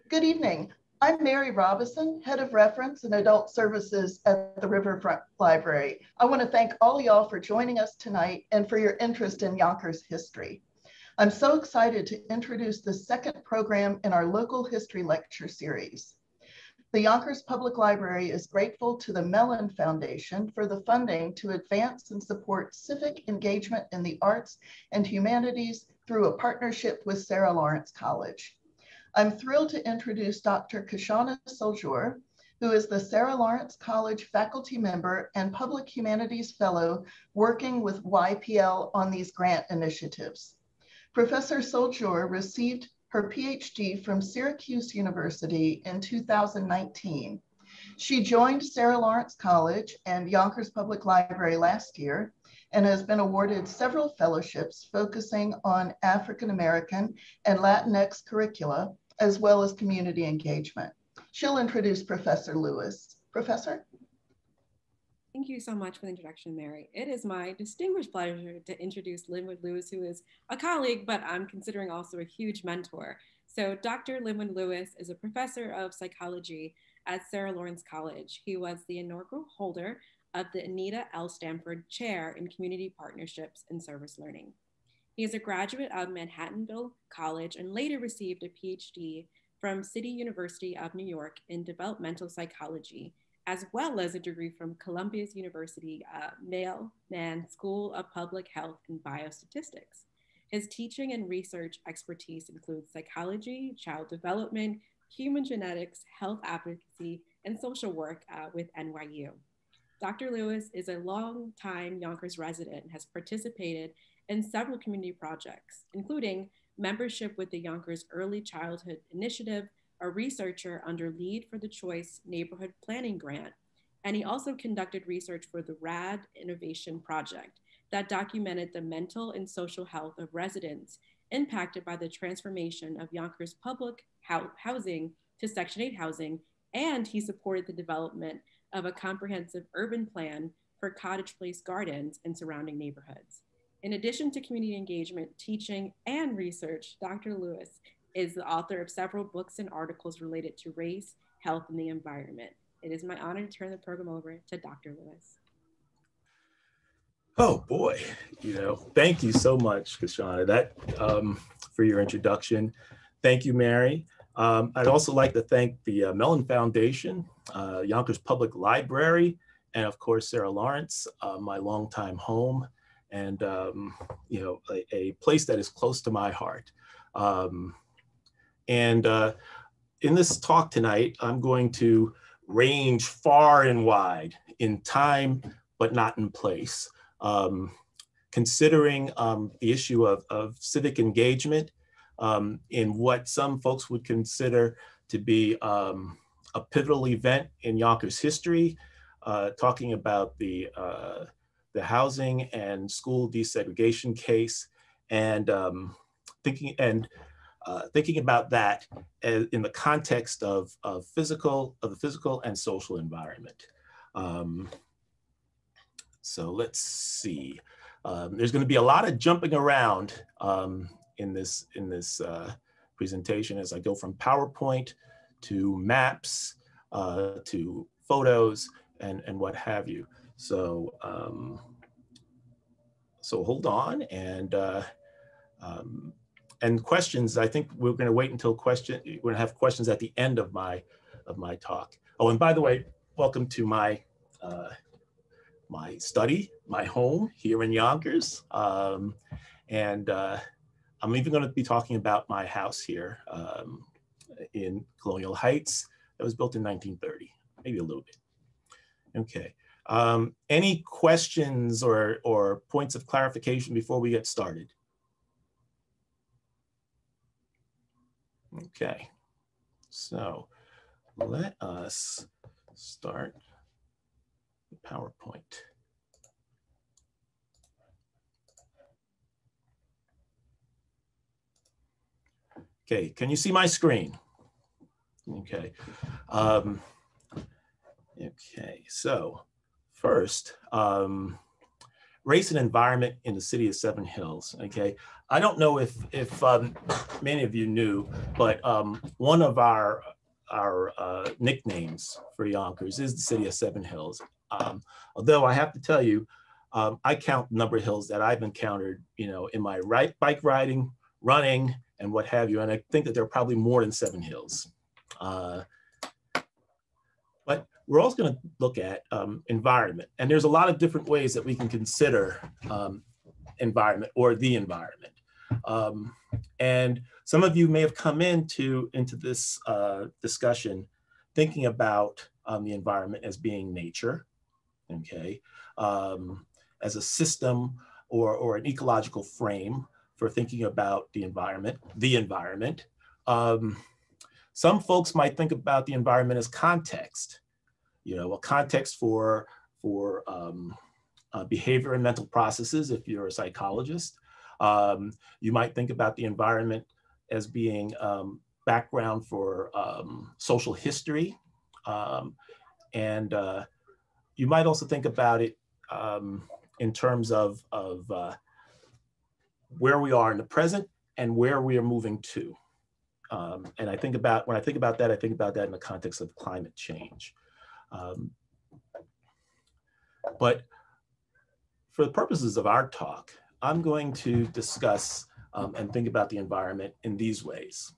Good evening. I'm Mary Robison, Head of Reference and Adult Services at the Riverfront Library. I want to thank all y'all for joining us tonight and for your interest in Yonkers history. I'm so excited to introduce the second program in our local history lecture series. The Yonkers Public Library is grateful to the Mellon Foundation for the funding to advance and support civic engagement in the arts and humanities through a partnership with Sarah Lawrence College. I'm thrilled to introduce Dr. Kashana Soljour, who is the Sarah Lawrence College faculty member and Public Humanities Fellow working with YPL on these grant initiatives. Professor Soljour received her PhD from Syracuse University in 2019. She joined Sarah Lawrence College and Yonkers Public Library last year and has been awarded several fellowships focusing on African American and Latinx curricula, as well as community engagement. She'll introduce Professor Lewis. Professor? Thank you so much for the introduction, Mary. It is my distinguished pleasure to introduce Linwood Lewis, who is a colleague, but I'm considering also a huge mentor. So Dr. Linwood Lewis is a professor of psychology at Sarah Lawrence College. He was the inaugural holder of the Anita L. Stanford Chair in Community Partnerships and Service Learning. He is a graduate of Manhattanville College and later received a PhD from City University of New York in developmental psychology, as well as a degree from Columbia University Mailman School of Public Health and Biostatistics. His teaching and research expertise includes psychology, child development, human genetics, health advocacy, and social work with NYU. Dr. Lewis is a longtime Yonkers resident and has participated in several community projects, including membership with the Yonkers Early Childhood Initiative, a researcher under Lead for the Choice Neighborhood Planning Grant. And he also conducted research for the RAD Innovation Project that documented the mental and social health of residents impacted by the transformation of Yonkers public housing to Section 8 housing. And he supported the development of a comprehensive urban plan for Cottage Place Gardens and surrounding neighborhoods. In addition to community engagement, teaching, and research, Dr. Lewis is the author of several books and articles related to race, health, and the environment. It is my honor to turn the program over to Dr. Lewis. Oh boy, thank you so much, Kashana, for your introduction. Thank you, Mary. I'd also like to thank the Mellon Foundation, Yonkers Public Library, and of course, Sarah Lawrence, my longtime home, and a place that is close to my heart. In this talk tonight, I'm going to range far and wide in time, but not in place, considering the issue of civic engagement in what some folks would consider to be a pivotal event in Yonkers history, talking about the housing and school desegregation case, and thinking about that in the context of the physical and social environment. So let's see. There's going to be a lot of jumping around in this presentation as I go from PowerPoint to maps to photos and what have you. So so hold on, and questions. I think we're going to wait until we're going to have questions at the end of my talk. Oh, and by the way, welcome to my my study, my home here in Yonkers, and I'm even going to be talking about my house here in Colonial Heights that was built in 1930, maybe a little bit. Okay. Any questions or points of clarification before we get started? Okay, so let us start the PowerPoint. Okay, can you see my screen? Okay. Okay. so first, race and environment in the city of Seven Hills. Okay, I don't know if many of you knew, but one of our nicknames for Yonkers is the city of Seven Hills. Although I have to tell you, I count the number of hills that I've encountered, in my bike riding, running, and what have you, and I think that there are probably more than 7 hills. But we're also going to look at environment, and there's a lot of different ways that we can consider environment or the environment. And some of you may have come into this discussion thinking about the environment as being nature, okay, as a system or an ecological frame for thinking about the environment. Some folks might think about the environment as context, a context for behavior and mental processes if you're a psychologist. You might think about the environment as being background for social history. And you might also think about it in terms of where we are in the present and where we are moving to. And when I think about that, I think about that in the context of climate change. But for the purposes of our talk, I'm going to discuss and think about the environment in these ways.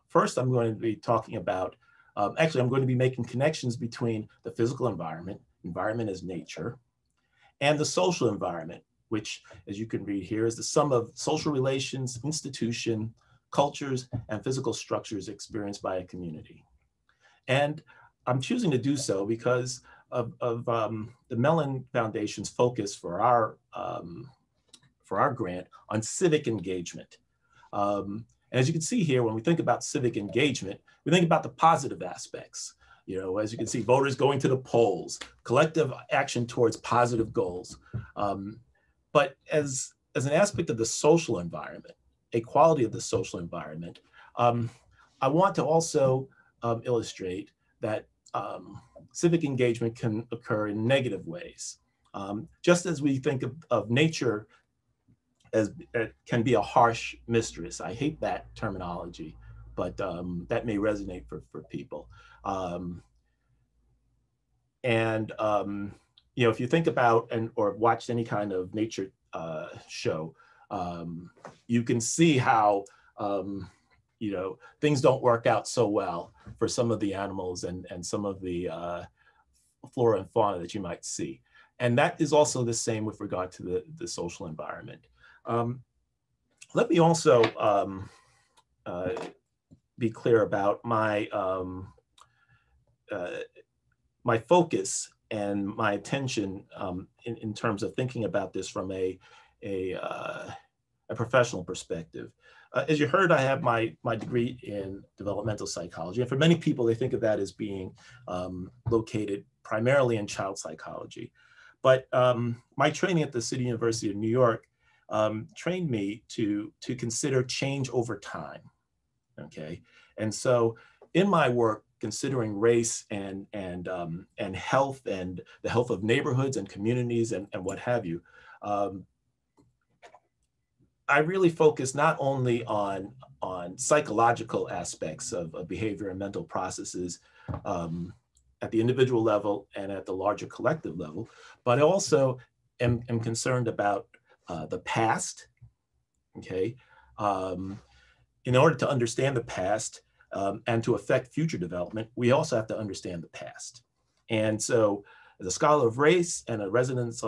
First, I'm going to be talking about, I'm going to be making connections between the physical environment as nature, and the social environment, which, as you can read here, is the sum of social relations, institution, cultures, and physical structures experienced by a community. And I'm choosing to do so because of the Mellon Foundation's focus for our grant on civic engagement. And as you can see here, when we think about civic engagement, we think about the positive aspects. As you can see, voters going to the polls, collective action towards positive goals. But as an aspect of the social environment, a quality of the social environment, I want to also illustrate that civic engagement can occur in negative ways. Just as we think of nature as it can be a harsh mistress. I hate that terminology, but that may resonate for people. If you think about or watched any kind of nature show, you can see how things don't work out so well for some of the animals and some of the flora and fauna that you might see. And that is also the same with regard to the social environment. Let me also be clear about my my focus and my attention in terms of thinking about this from a professional perspective. As you heard, I have my degree in developmental psychology, and for many people, they think of that as being located primarily in child psychology. But my training at the City University of New York trained me to consider change over time. Okay, and so in my work, considering race and health and the health of neighborhoods and communities and what have you, I really focus not only on psychological aspects of behavior and mental processes at the individual level and at the larger collective level, but I also am concerned about the past, okay? In order to understand the past and to affect future development, we also have to understand the past. And so as a scholar of race and a resident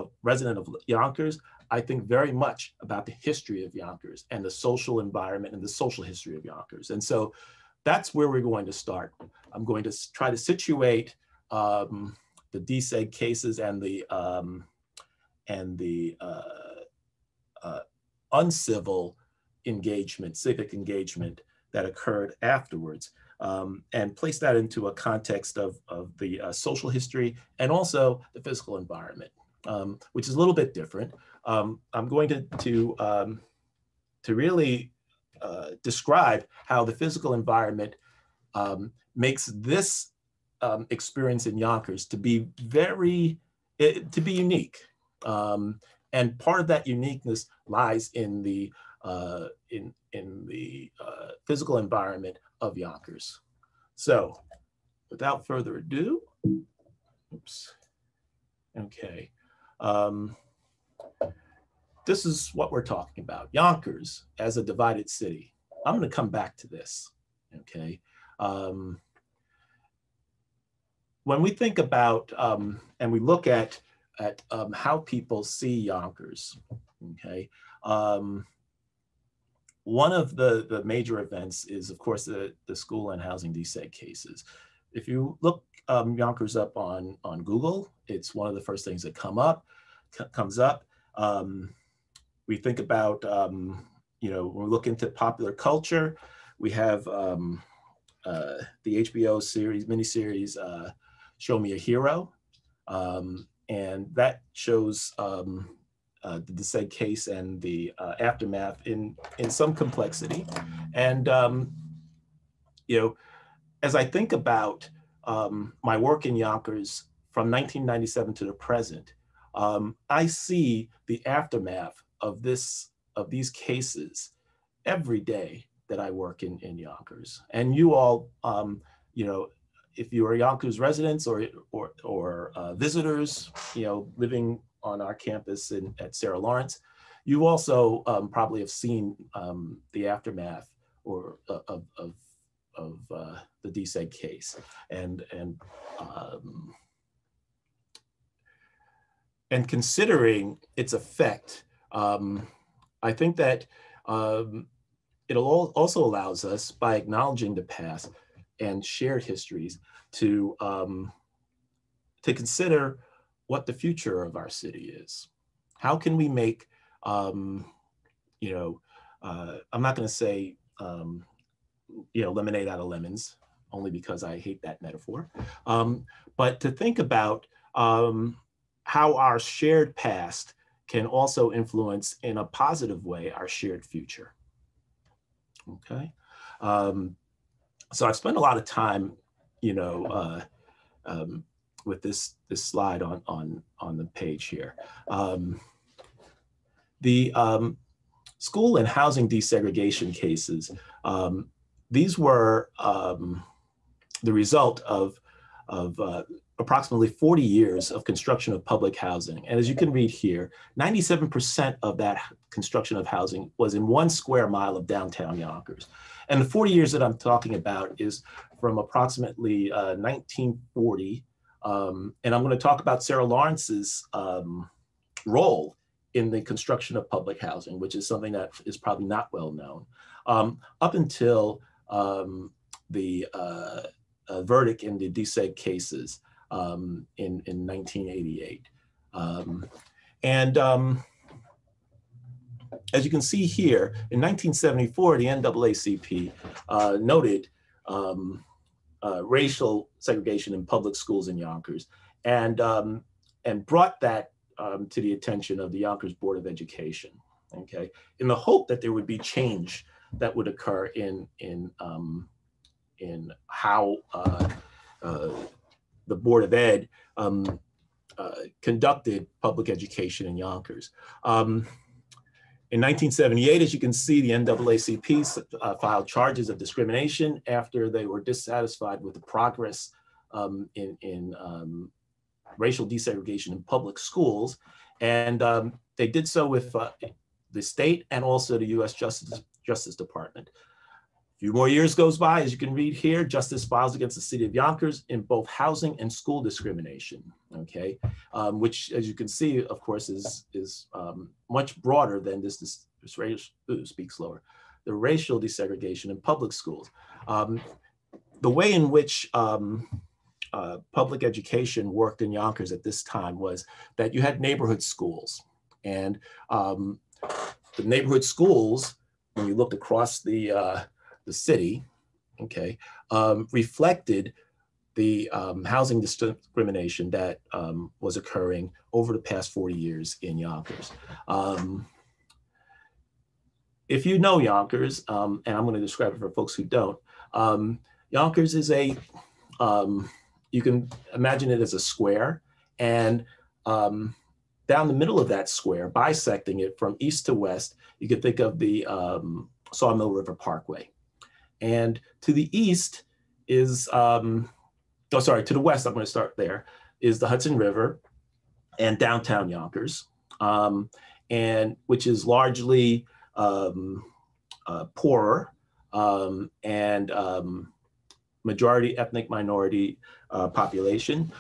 of Yonkers, I think very much about the history of Yonkers and the social environment and the social history of Yonkers. And so that's where we're going to start. I'm going to try to situate the DSEG cases and the uncivil engagement, civic engagement that occurred afterwards, and place that into a context of the social history and also the physical environment, which is a little bit different. I'm going to really describe how the physical environment makes this experience in Yonkers to be unique. And part of that uniqueness lies in the physical environment of Yonkers. So without further ado, oops, okay. This is what we're talking about, Yonkers as a divided city. I'm gonna come back to this, okay? When we think about and we look at how people see Yonkers, okay? One of the major events is, of course, the school and housing deseg cases. If you look Yonkers up on Google, it's one of the first things that comes up. We think about, you know, when we look into popular culture, we have the HBO miniseries, Show Me a Hero. And that shows the deseg case and the aftermath in some complexity. And, you know, as I think about my work in Yonkers from 1997 to the present, I see the aftermath of these cases every day that I work in Yonkers. And you all, you know, if you are Yonkers residents or visitors, you know, living on our campus at Sarah Lawrence, you also probably have seen the aftermath of the deseg case, and considering its effect, I think that it also allows us, by acknowledging the past and shared histories, to consider what the future of our city is. How can we make, you know, I'm not going to say, you know, lemonade out of lemons, only because I hate that metaphor, but to think about how our shared past can also influence in a positive way our shared future. Okay. So I've spent a lot of time, you know, with this slide on the page here. The school and housing desegregation cases, these were the result of approximately 40 years of construction of public housing. And as you can read here, 97% of that construction of housing was in 1 square mile of downtown Yonkers. And the 40 years that I'm talking about is from approximately 1940. And I'm going to talk about Sarah Lawrence's role in the construction of public housing, which is something that is probably not well known, up until the verdict in the deseg cases in 1988. As you can see here, in 1974, the NAACP noted racial segregation in public schools in Yonkers, and brought that to the attention of the Yonkers Board of Education, okay, in the hope that there would be change that would occur in how the Board of Ed conducted public education in Yonkers. In 1978, as you can see, the NAACP filed charges of discrimination after they were dissatisfied with the progress in racial desegregation in public schools. And they did so with the state and also the US Justice Department. A few more years goes by, as you can read here, justice files against the city of Yonkers in both housing and school discrimination, okay? Which, as you can see, of course, is much broader than this speak slower, the racial desegregation in public schools. The way in which public education worked in Yonkers at this time was that you had neighborhood schools, and the neighborhood schools, when you looked across the city, okay, reflected the housing discrimination that was occurring over the past 40 years in Yonkers. If you know Yonkers, and I'm going to describe it for folks who don't, Yonkers is a, you can imagine it as a square, and down the middle of that square, bisecting it from east to west, you could think of the Sawmill River Parkway. And to the east is, to the west, I'm going to start there, is the Hudson River and downtown Yonkers, and which is largely poorer and majority ethnic minority population,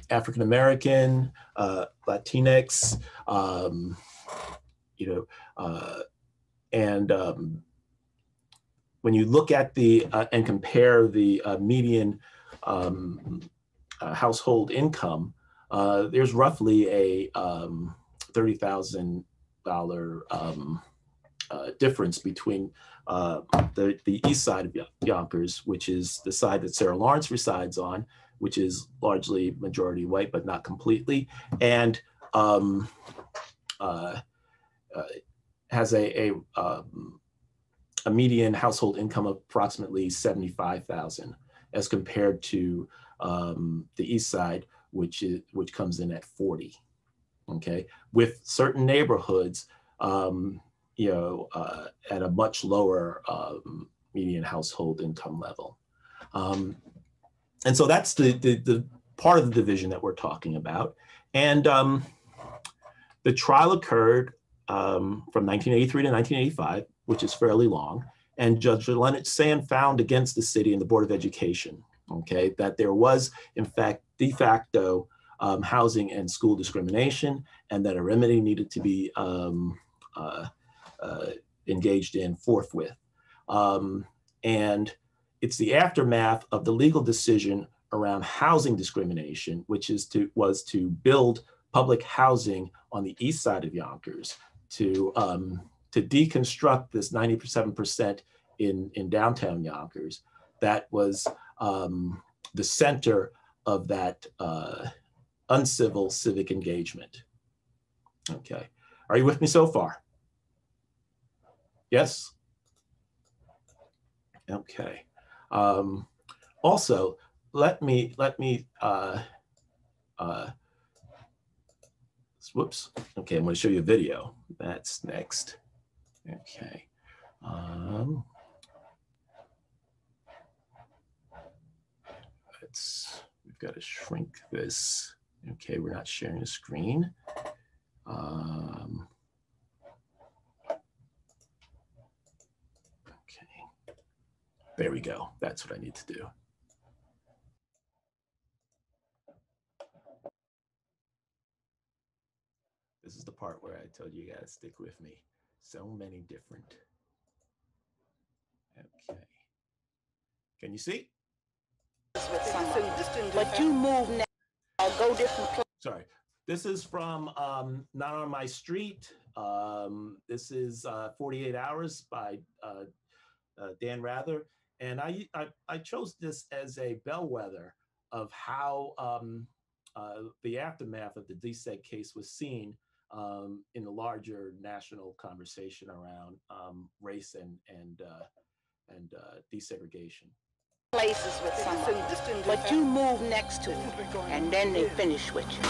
African American, Latinx, and when you look at the and compare the median household income, there's roughly a $30,000 difference between the east side of Yonkers, which is the side that Sarah Lawrence resides on, which is largely majority white, but not completely, and has a median household income of approximately $75,000, as compared to the east side, which comes in at 40. Okay, with certain neighborhoods, at a much lower median household income level. And so that's the part of the division that we're talking about. And the trial occurred from 1983 to 1985, which is fairly long. And Judge Leonard Sand found against the city and the Board of Education, okay, that there was, in fact, de facto housing and school discrimination, and that a remedy needed to be engaged in forthwith. And it's the aftermath of the legal decision around housing discrimination, which was to build public housing on the east side of Yonkers to deconstruct this 97% in downtown Yonkers. That was the center of that uncivil civic engagement. Okay, are you with me so far? Yes? Okay. Also, let me whoops. Okay, I'm going to show you a video. That's next. Okay. We've got to shrink this. Okay, we're not sharing a screen. Okay, there we go. That's what I need to do. This is the part where I told you guys, stick with me. So many different. Okay. Can you see? But you move now, go different places. Sorry. This is from Not on My Street. This is 48 Hours by Dan Rather. And I chose this as a bellwether of how the aftermath of the DSEG case was seen in the larger national conversation around race and desegregation. Places with someone, but you move next to them, and then they finish with you.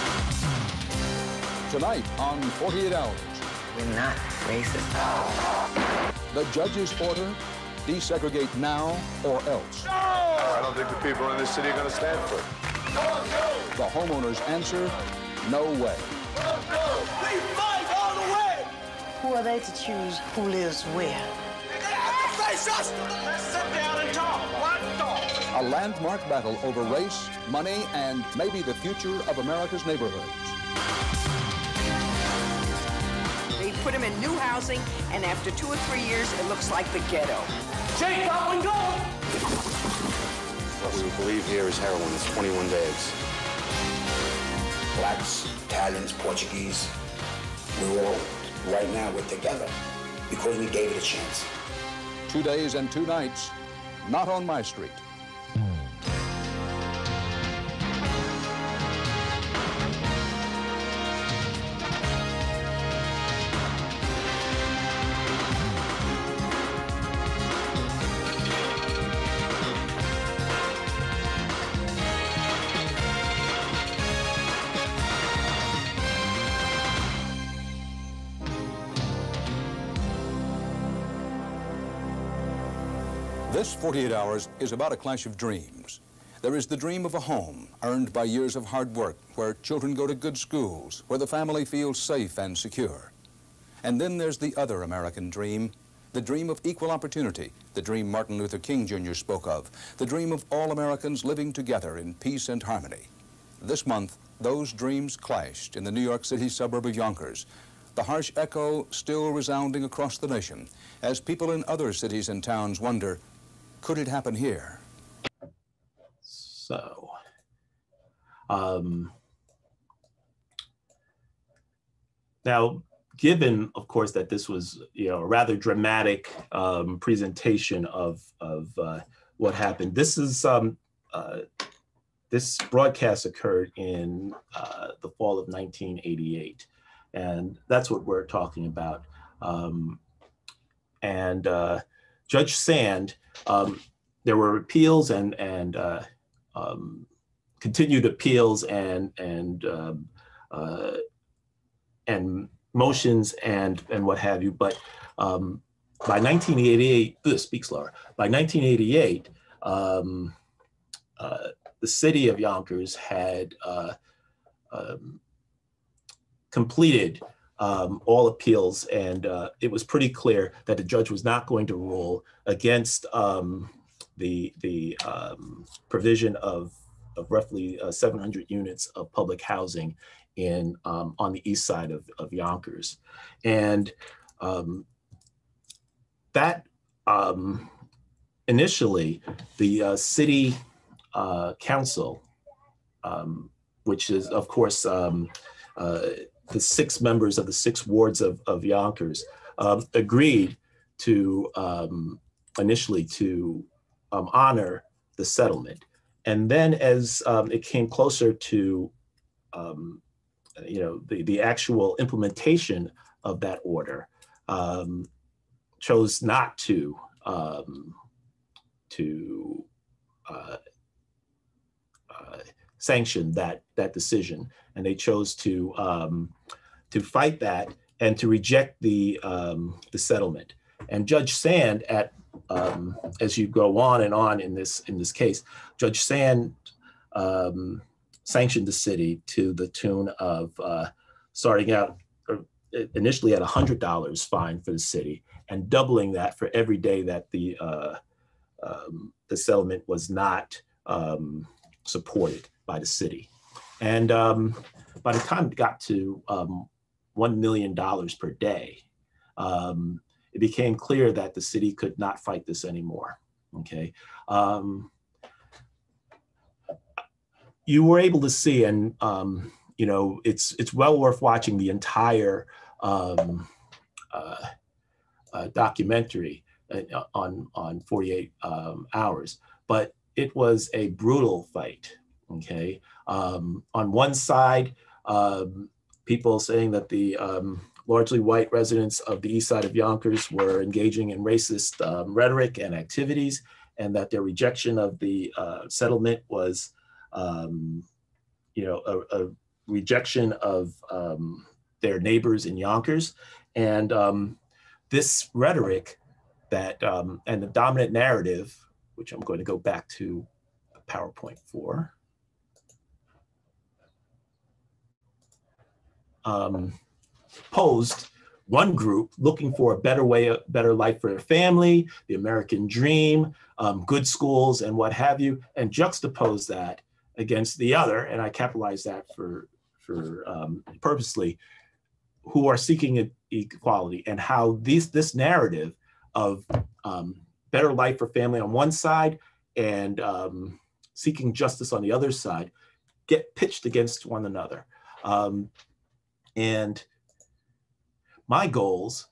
Tonight on 48 Hours. We're not racist. The judge's order, desegregate now or else. No! I don't think the people in this city are going to stand for it. No! The homeowner's answer, no way. No! We fight all the way! Who are they to choose who lives where? Let's sit down and talk. What talk? A landmark battle over race, money, and maybe the future of America's neighborhoods. They put him in new housing, and after 2 or 3 years, it looks like the ghetto. Shake up and go! What we believe here is heroin. It's 21 bags. Blacks, Italians, Portuguese, right now we're together because we gave it a chance. 2 days and 2 nights, Not on My Street. This 48 Hours is about a clash of dreams. There is the dream of a home earned by years of hard work, where children go to good schools, where the family feels safe and secure. And then there's the other American dream, the dream of equal opportunity, the dream Martin Luther King Jr. spoke of, the dream of all Americans living together in peace and harmony. This month, those dreams clashed in the New York City suburb of Yonkers, the harsh echo still resounding across the nation as people in other cities and towns wonder, could it happen here? So, now, given, of course, that this was, a rather dramatic presentation of what happened, this is this broadcast occurred in the fall of 1988, and that's what we're talking about. Judge Sand, there were appeals and continued appeals and motions and what have you. But by 1988, speak slower. By 1988, the city of Yonkers had completed all appeals, and it was pretty clear that the judge was not going to rule against the provision of roughly 700 units of public housing in on the east side of Yonkers. And that initially, the city council, which is, of course, the 6 members of the 6 wards of Yonkers, agreed to initially to honor the settlement. And then as it came closer to the actual implementation of that order, chose not to sanction that decision, and they chose to fight that and to reject the settlement. And Judge Sand, as you go on and on in this case, Judge Sand sanctioned the city to the tune of starting out initially at $100 fine for the city, and doubling that for every day that the settlement was not supported by the city. And by the time it got to $1 million per day, it became clear that the city could not fight this anymore. Okay. You were able to see, and it's well worth watching the entire documentary on 48 Hours, but it was a brutal fight. Okay. On one side, people saying that the largely white residents of the east side of Yonkers were engaging in racist rhetoric and activities, and that their rejection of the settlement was, a rejection of their neighbors in Yonkers. And this rhetoric that, and the dominant narrative, which I'm going to go back to PowerPoint for, posed one group looking for a better life for their family, the American dream, good schools, and what have you, and juxtapose that against the other, and I capitalize that for purposely, who are seeking equality, and how this narrative of better life for family on one side and seeking justice on the other side get pitched against one another. And my goals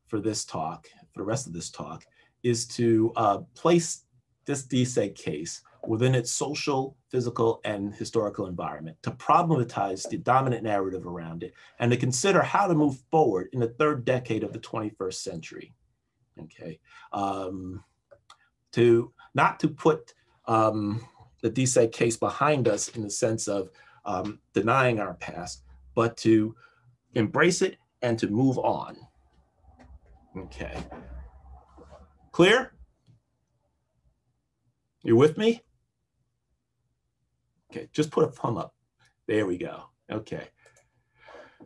for this talk, for the rest of this talk, is to place this DSEG case within its social, physical, and historical environment, to problematize the dominant narrative around it, and to consider how to move forward in the 3rd decade of the 21st century. Okay, not to put the DSEG case behind us in the sense of denying our past, but to embrace it and to move on. Okay, clear? You with me? Okay, just put a thumb up. There we go. Okay.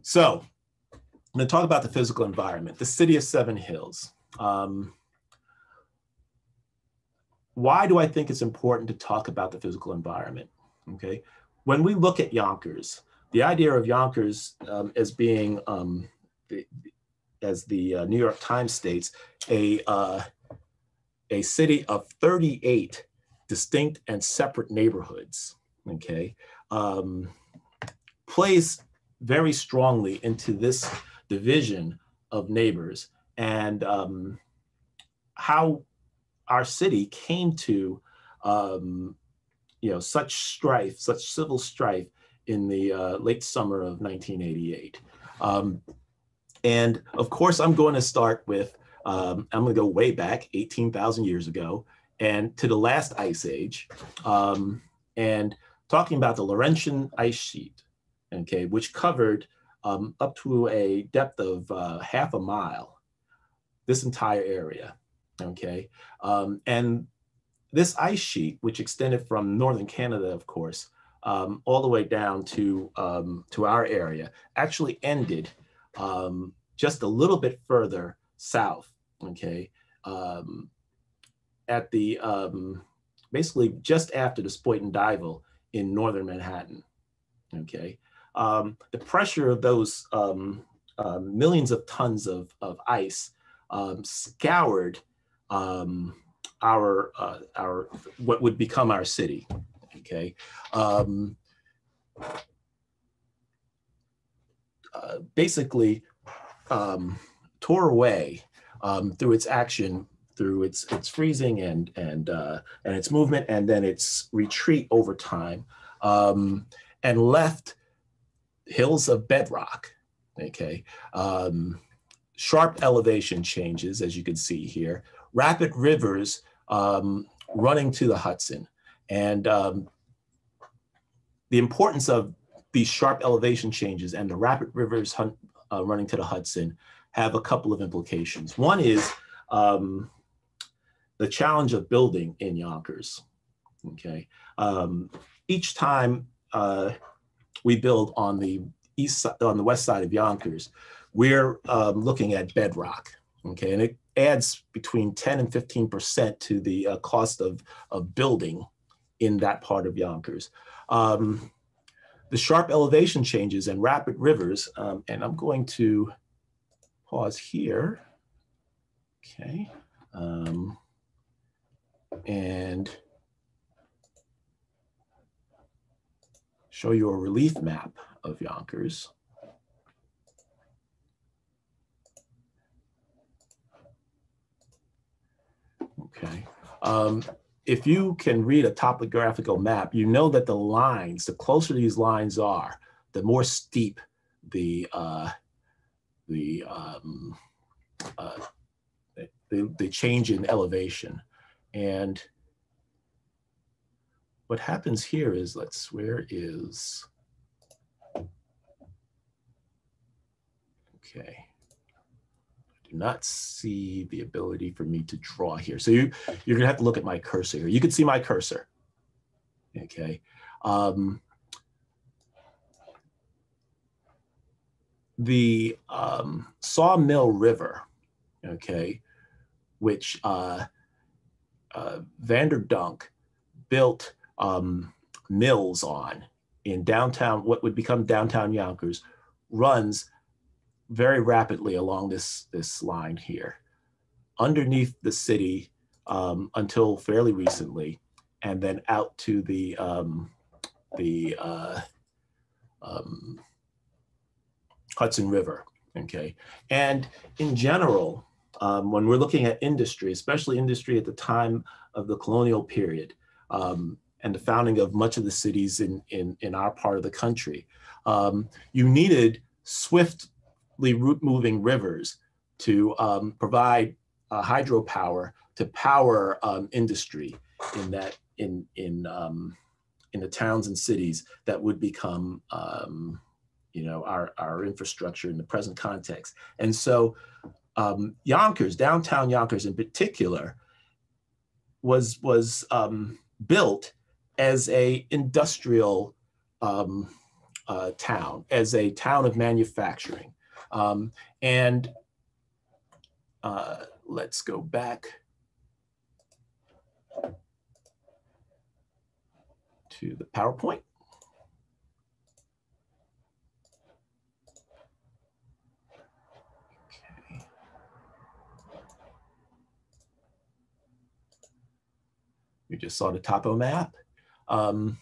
So I'm going to talk about the physical environment, the city of Seven Hills. Why do I think it's important to talk about the physical environment? Okay. When we look at Yonkers, the idea of Yonkers as being, as the New York Times states, a city of 38 distinct and separate neighborhoods, okay, plays very strongly into this division of neighbors and how our city came to, such strife, such civil strife in the late summer of 1988. And of course, I'm going to start with, I'm going to go way back 18,000 years ago and to the last ice age, and talking about the Laurentian ice sheet, okay, which covered up to a depth of half a mile, this entire area, okay? And this ice sheet, which extended from northern Canada, of course, all the way down to our area, actually ended just a little bit further south, okay? At the, basically just after the Spoit-and-Duyvil in northern Manhattan, okay? The pressure of those millions of tons of ice scoured our what would become our city, okay? Basically tore away through its action, through its freezing and its movement, and then its retreat over time, and left hills of bedrock, okay? Sharp elevation changes, as you can see here, rapid rivers running to the Hudson. And the importance of these sharp elevation changes and the rapid rivers running to the Hudson have a couple of implications. One is the challenge of building in Yonkers, okay? Each time we build on the west side of Yonkers, we're looking at bedrock, okay? And it adds between 10 and 15% to the cost of building in that part of Yonkers. The sharp elevation changes and rapid rivers, and I'm going to pause here, okay? And show you a relief map of Yonkers. Okay. If you can read a topographical map, you know that the lines, the closer these lines are, the more steep the change in elevation. And what happens here is, where is, okay. Not see the ability for me to draw here. So you're gonna have to look at my cursor here. You can see my cursor, okay? The Sawmill River, okay, which Vanderdunk built mills on in downtown, what would become downtown Yonkers, runs very rapidly along this line here, underneath the city until fairly recently, and then out to the Hudson River, okay? And in general, when we're looking at industry, especially industry at the time of the colonial period, and the founding of much of the cities in our part of the country, you needed swiftly moving rivers to provide hydropower to power industry in the towns and cities that would become our infrastructure in the present context. And so Yonkers, downtown Yonkers in particular, was built as a industrial town, as a town of manufacturing. Let's go back to the PowerPoint. Okay. We just saw the topo map. And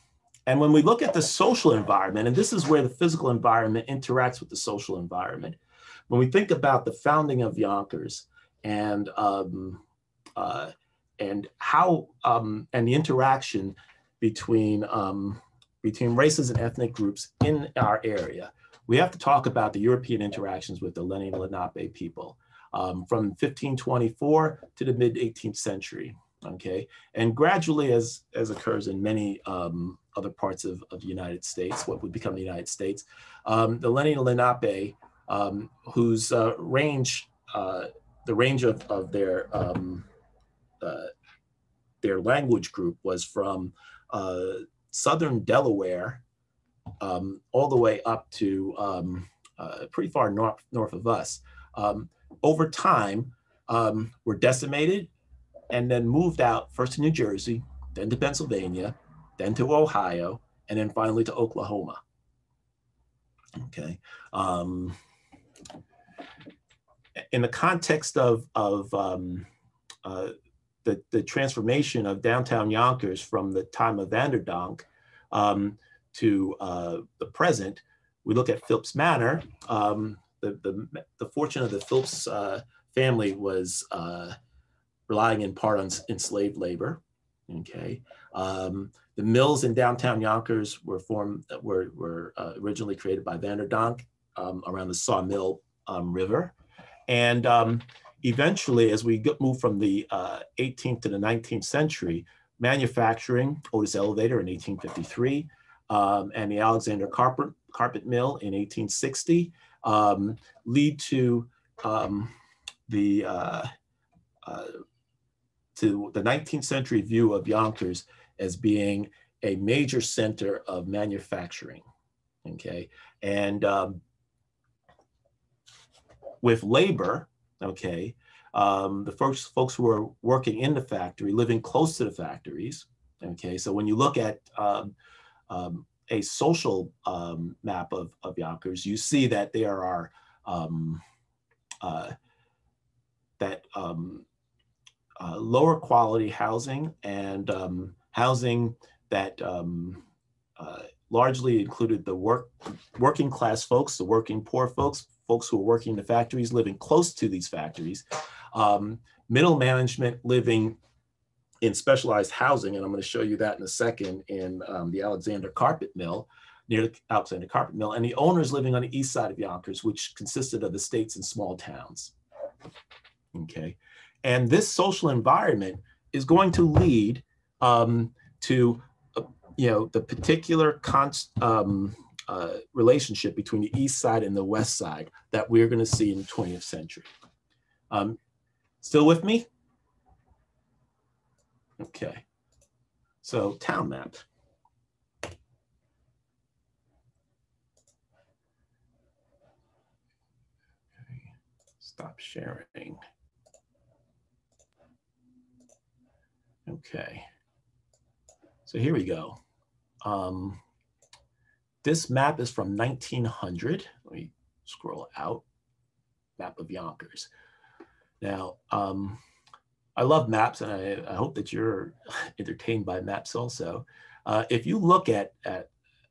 when we look at the social environment, and this is where the physical environment interacts with the social environment, when we think about the founding of Yonkers and how and the interaction between races and ethnic groups in our area, we have to talk about the European interactions with the Lenni and Lenape people from 1524 to the mid 18th century. Okay, and gradually, as occurs in many other parts of the United States, what would become the United States, the Lenni and Lenape, whose range, the range of their language group was from southern Delaware all the way up to pretty far north of us, over time were decimated and then moved out first to New Jersey, then to Pennsylvania, then to Ohio, and then finally to Oklahoma. Okay. In the context of the transformation of downtown Yonkers from the time of Vanderdonk to the present, we look at Phillips Manor. The fortune of the Phillips family was relying in part on enslaved labor. Okay, the mills in downtown Yonkers were originally created by Vanderdonk around the Sawmill River, and eventually, as we move from the 18th to the 19th century, manufacturing, Otis Elevator in 1853, and the Alexander Carpet Mill in 1860, lead to the 19th century view of Yonkers as being a major center of manufacturing, okay? And with labor, okay, the first folks who are working in the factory, living close to the factories, okay? So when you look at a social map of Yonkers, you see that there are lower quality housing and housing that largely included the working class folks, the working poor folks, folks who are working in the factories, living close to these factories, middle management living in specialized housing, and I'm going to show you that in a second, in the Alexander Carpet Mill, near the Alexander Carpet Mill, and the owners living on the east side of Yonkers, which consisted of estates and small towns. Okay. And this social environment is going to lead to, the particular relationship between the east side and the west side that we're going to see in the 20th century. Still with me? Okay. So town map. Okay. Stop sharing. Okay, so here we go. This map is from 1900. Let me scroll out. Map of Yonkers. Now, I love maps, and I hope that you're entertained by maps also. If you look at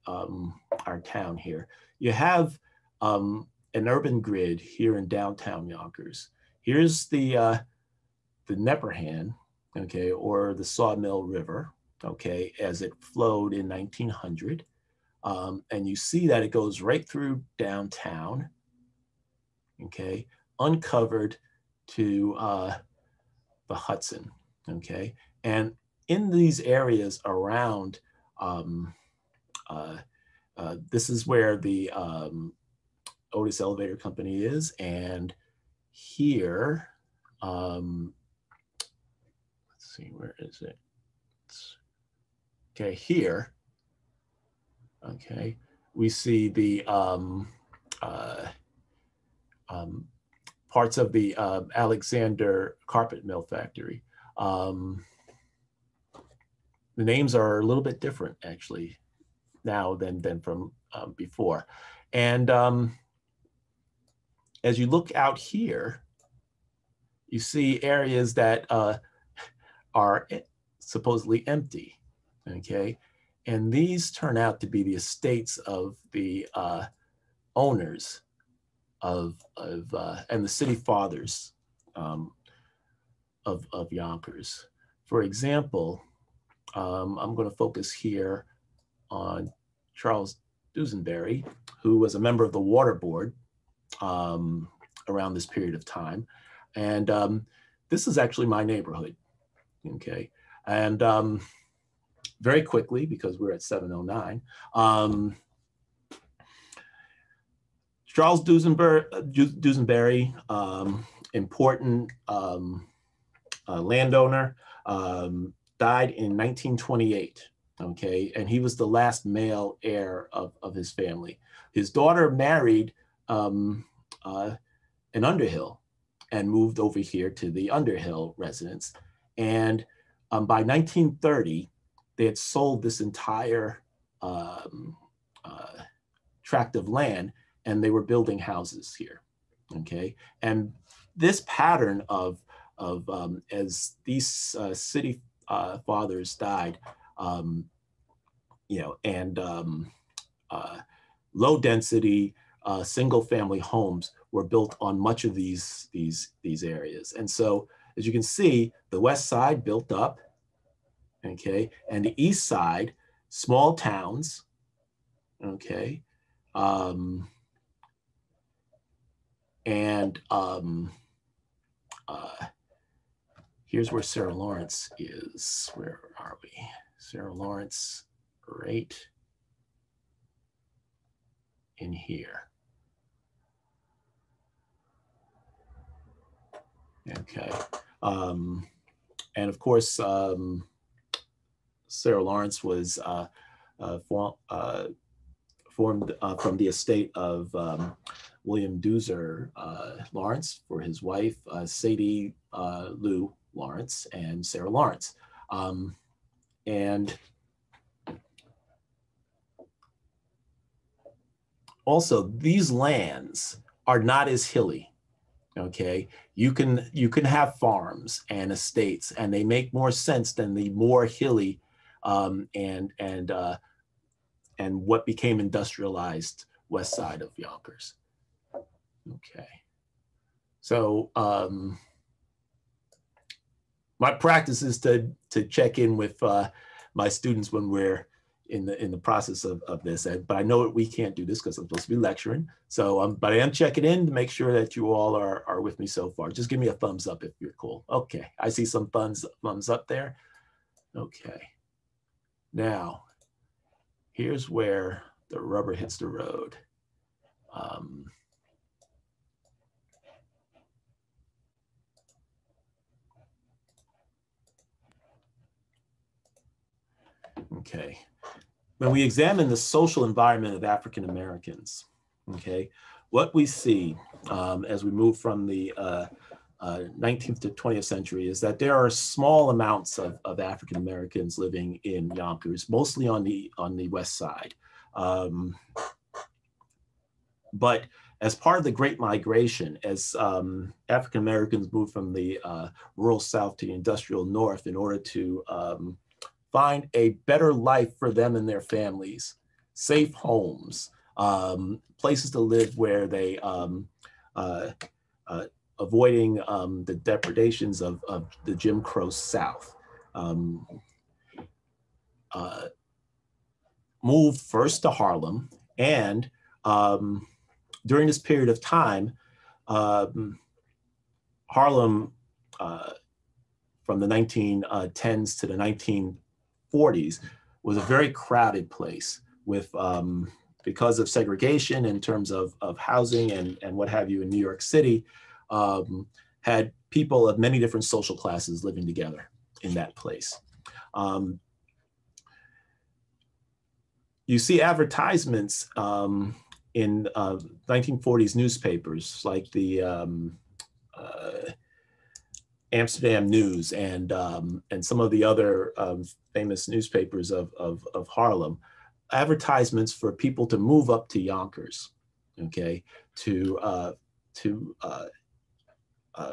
our town here, you have an urban grid here in downtown Yonkers. Here's the Nepperhan, okay, or the Sawmill River, okay, as it flowed in 1900. And you see that it goes right through downtown, okay, uncovered to the Hudson, okay? And in these areas around, this is where the Otis Elevator Company is, and here, let's see, where is it? Okay, here, okay, we see the parts of the Alexander carpet mill factory. The names are a little bit different actually now than from before. And as you look out here, you see areas that are supposedly empty, okay? And these turn out to be the estates of the owners and the city fathers of Yonkers. For example, I'm going to focus here on Charles Dusenberry, who was a member of the Water Board around this period of time. And this is actually my neighborhood, okay? And very quickly, because we're at 7:09, Charles Dusenberry, important landowner, died in 1928, okay? And he was the last male heir of his family. His daughter married an Underhill and moved over here to the Underhill residence. And by 1930, they had sold this entire tract of land, and they were building houses here, okay? And this pattern of as these city fathers died, you know, and low density single family homes were built on much of these areas. And so, as you can see, the west side built up, okay, and the east side, small towns, okay, here's where Sarah Lawrence is. Where are we? Sarah Lawrence, right in here. Okay, and of course, Sarah Lawrence was formed from the estate of William Doozer Lawrence for his wife, Sadie Lou Lawrence, and Sarah Lawrence. And also, these lands are not as hilly. Okay, you can have farms and estates, and they make more sense than the more hilly and what became industrialized west side of Yonkers. Okay, so my practice is to check in with my students when we're in the process of this, but I know we can't do this because I'm supposed to be lecturing. So, but I am checking in to make sure that you all are with me so far. Just give me a thumbs up if you're cool. Okay, I see some thumbs up there. Okay, now here's where the rubber hits the road. Okay. When we examine the social environment of African Americans, okay, what we see as we move from the 19th to 20th century is that there are small amounts of African Americans living in Yonkers, mostly on the west side. But as part of the Great Migration, as African Americans moved from the rural South to the industrial North in order to find a better life for them and their families, safe homes, places to live where they, avoiding the depredations of the Jim Crow South. Moved first to Harlem, and during this period of time, Harlem, from the 1910s to the 1940s, was a very crowded place with, because of segregation in terms of housing and what have you in New York City, had people of many different social classes living together in that place. you see advertisements in 1940s newspapers like the Amsterdam News and some of the other famous newspapers of Harlem, advertisements for people to move up to Yonkers, okay, to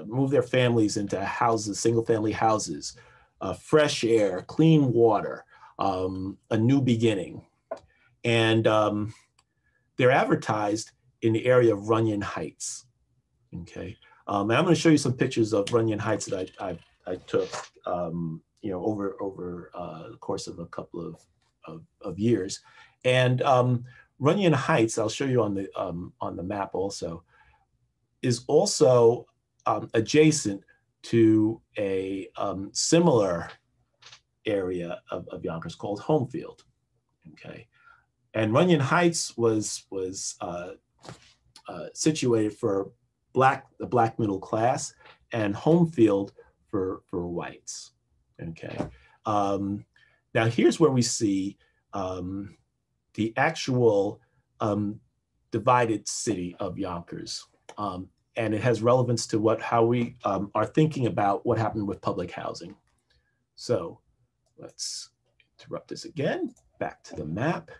move their families into houses, single-family houses, fresh air, clean water, a new beginning. And they're advertised in the area of Runyon Heights, okay? And I'm going to show you some pictures of Runyon Heights that I took, you know, over the course of a couple of years. And Runyon Heights, I'll show you on the map also, is also adjacent to a similar area of Yonkers called Homefield, okay? And Runyon Heights was situated for the black middle class, and Homefield for whites, okay? Now here's where we see the actual divided city of Yonkers. And it has relevance to how we are thinking about what happened with public housing. So let's interrupt this again, back to the map.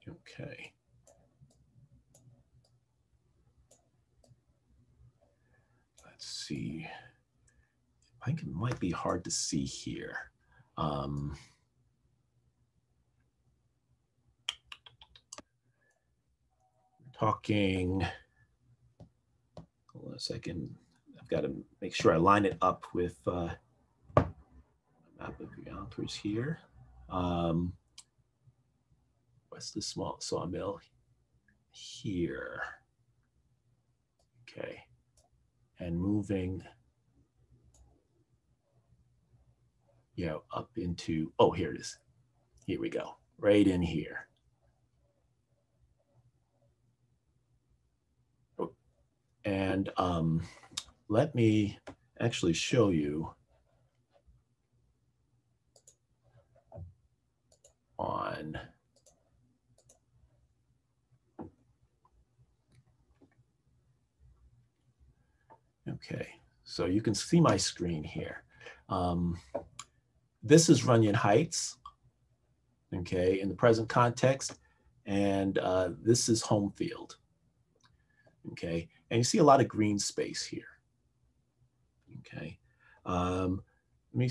Okay. Let's see. I think it might be hard to see here. Talking, hold on a second. I've got to make sure I line it up with the map of Yonkers here. What's the small Sawmill here? Okay, and moving, you know, up into, oh, here it is. Here we go, right in here. And let me actually show you on okay, so you can see my screen here. This is Runyon Heights, okay, in the present context, and this is Homefield, okay, and you see a lot of green space here, okay. Let me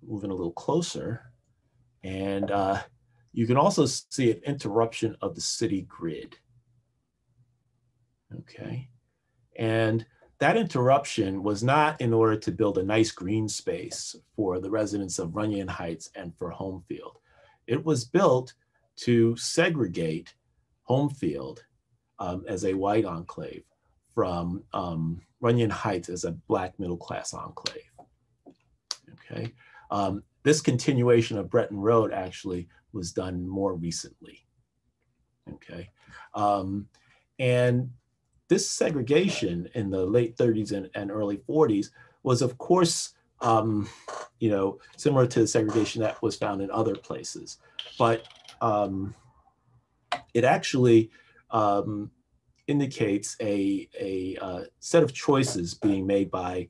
move in a little closer, and you can also see an interruption of the city grid, okay, and that interruption was not in order to build a nice green space for the residents of Runyon Heights and for Homefield. It was built to segregate Homefield as a white enclave from Runyon Heights as a black middle class enclave, okay? This continuation of Breton Road actually was done more recently, okay? And this segregation in the late 30s and early 40s was, of course, you know, similar to the segregation that was found in other places, but it actually indicates a set of choices being made by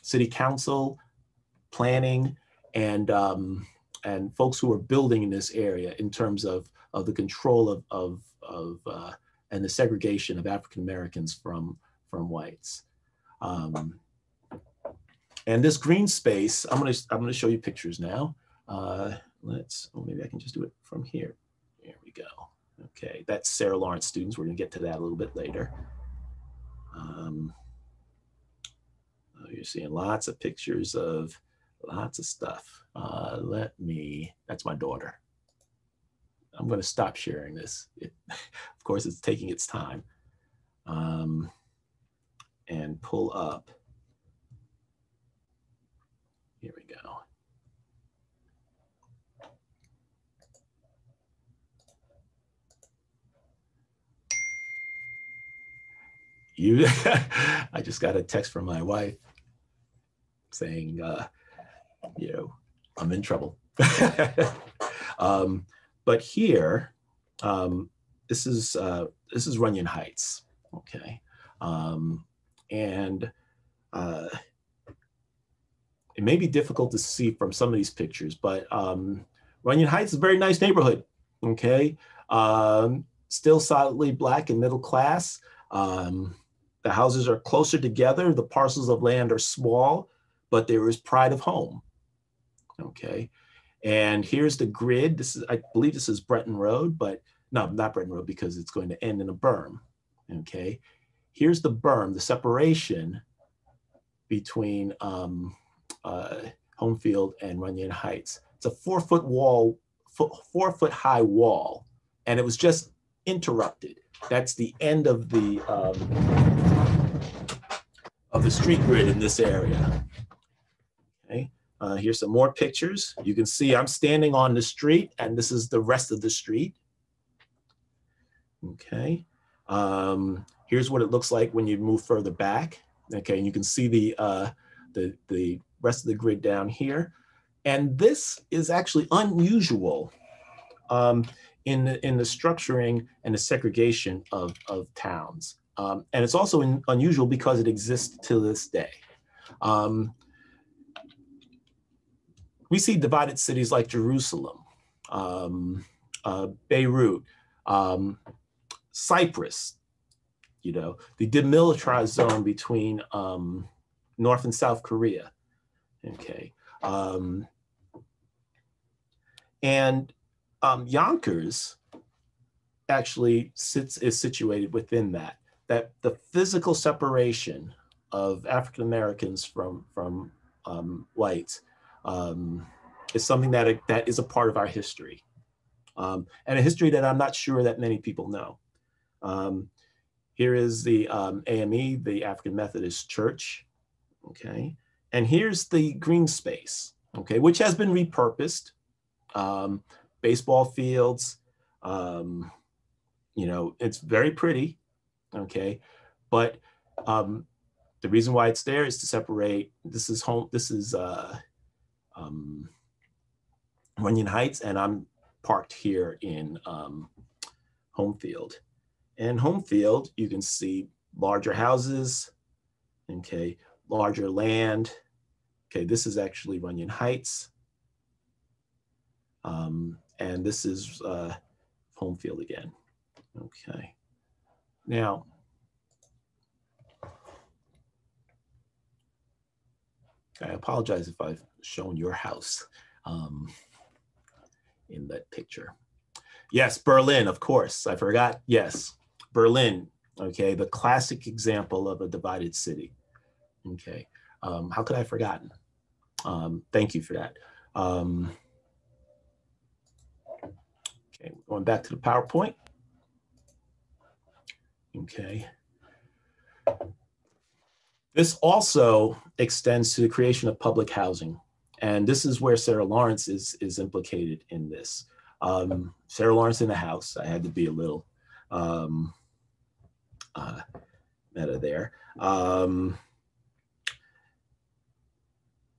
city council, planning, and folks who are building in this area in terms of the control of and the segregation of African Americans from whites. And this green space, I'm gonna show you pictures now. Maybe I can just do it from here. There we go. Okay, that's Sarah Lawrence students. We're gonna get to that a little bit later. You're seeing lots of pictures of lots of stuff. That's my daughter. I'm going to stop sharing this. Of course, it's taking its time. And pull up. Here we go. I just got a text from my wife. saying, you know, I'm in trouble. But here, this is Runyon Heights, okay? And it may be difficult to see from some of these pictures, but Runyon Heights is a very nice neighborhood, okay? Still solidly Black and middle class. The houses are closer together. The parcels of land are small, but there is pride of home, okay? And here's the grid. This is, I believe this is Breton Road, but no, not Breton Road because it's going to end in a berm, okay? Here's the berm, the separation between Homefield and Runyon Heights. It's a 4-foot wall, 4-foot high wall, and it was just interrupted. That's the end of the street grid in this area. Okay, here's some more pictures. You can see I'm standing on the street, and this is the rest of the street. Okay, here's what it looks like when you move further back. Okay, and you can see the rest of the grid down here. And this is actually unusual in the structuring and the segregation of towns. And it's also unusual because it exists to this day. We see divided cities like Jerusalem, Beirut, Cyprus, you know, the demilitarized zone between North and South Korea, okay. And Yonkers actually is situated within that the physical separation of African Americans from whites is something that is a part of our history, and a history that I'm not sure that many people know. Here is the AME, the African Methodist Church, okay, and here's the green space, okay, which has been repurposed. Baseball fields, you know, it's very pretty, okay, but the reason why it's there is to separate. This is Runyon Heights, and I'm parked here in Homefield. And Homefield, you can see larger houses, okay, larger land. Okay, this is actually Runyon Heights. And this is Homefield again. Okay. Now, I apologize if I've shown your house in that picture. Yes, Berlin, of course. I forgot. Yes, Berlin. Okay, the classic example of a divided city. Okay, how could I have forgotten? Thank you for that. Okay, going back to the PowerPoint. Okay. This also extends to the creation of public housing. And this is where Sarah Lawrence is implicated in this. Sarah Lawrence in the house. I had to be a little meta there.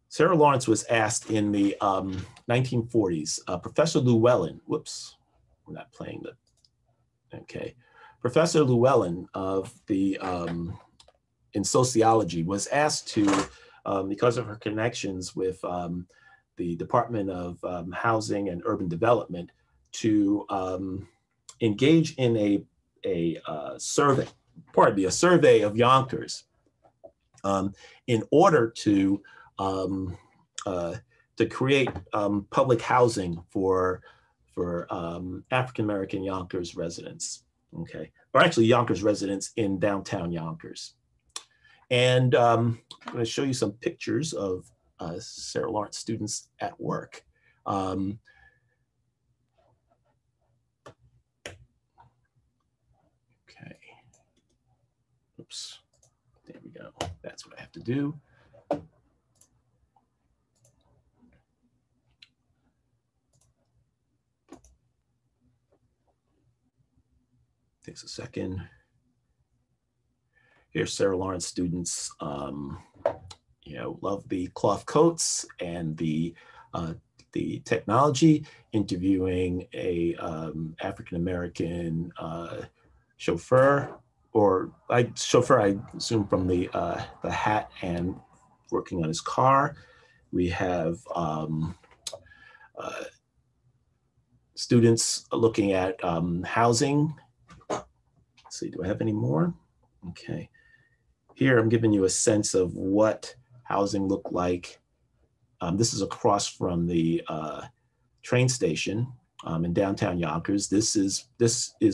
Sarah Lawrence was asked in the 1940s, Professor Llewellyn, whoops, I'm not playing the, okay. Professor Llewellyn of the, in sociology was asked to, because of her connections with the Department of Housing and Urban Development, to engage in a survey, pardon me, a survey of Yonkers in order to create public housing for African-American Yonkers residents, okay? Or actually Yonkers residents in downtown Yonkers. And I'm gonna show you some pictures of Sarah Lawrence students at work. Okay, oops, there we go. That's what I have to do. Takes a second. Here's Sarah Lawrence students, love the cloth coats and the technology, interviewing a African-American chauffeur, I assume from the hat and working on his car. We have students looking at housing. Let's see, do I have any more? Okay. Here I'm giving you a sense of what housing looked like. This is across from the train station in downtown Yonkers. This is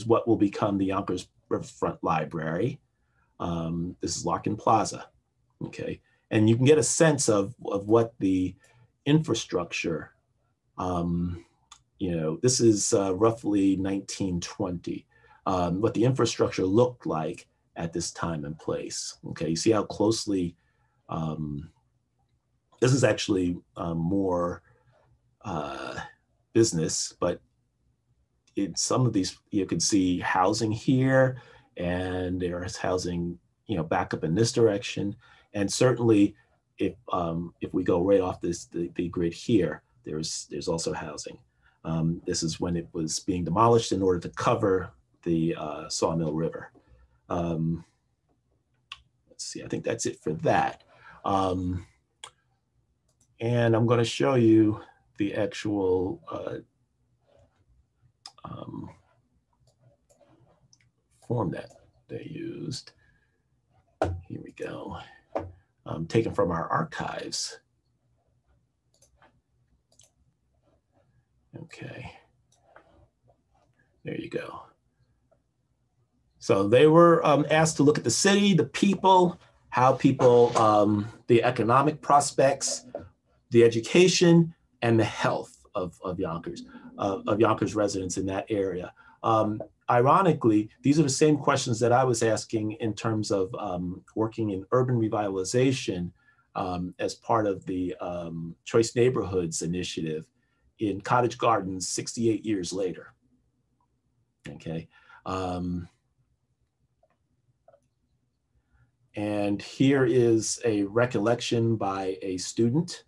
what will become the Yonkers Riverfront Library. This is Larkin Plaza, okay? And you can get a sense of what the infrastructure, this is roughly 1920, what the infrastructure looked like at this time and place, okay? You see how closely, this is actually more business, but in some of these, you can see housing here, and there's housing, back up in this direction. And certainly, if we go right off the grid here, there's also housing. This is when it was being demolished in order to cover the Sawmill River. Let's see, I think that's it for that. And I'm going to show you the actual form that they used. Here we go. Taken from our archives. Okay. There you go. So they were asked to look at the city, the people, how people, the economic prospects, the education, and the health of Yonkers residents in that area. Ironically, these are the same questions that I was asking in terms of working in urban revitalization as part of the Choice Neighborhoods initiative in Cottage Gardens 68 years later, okay? And here is a recollection by a student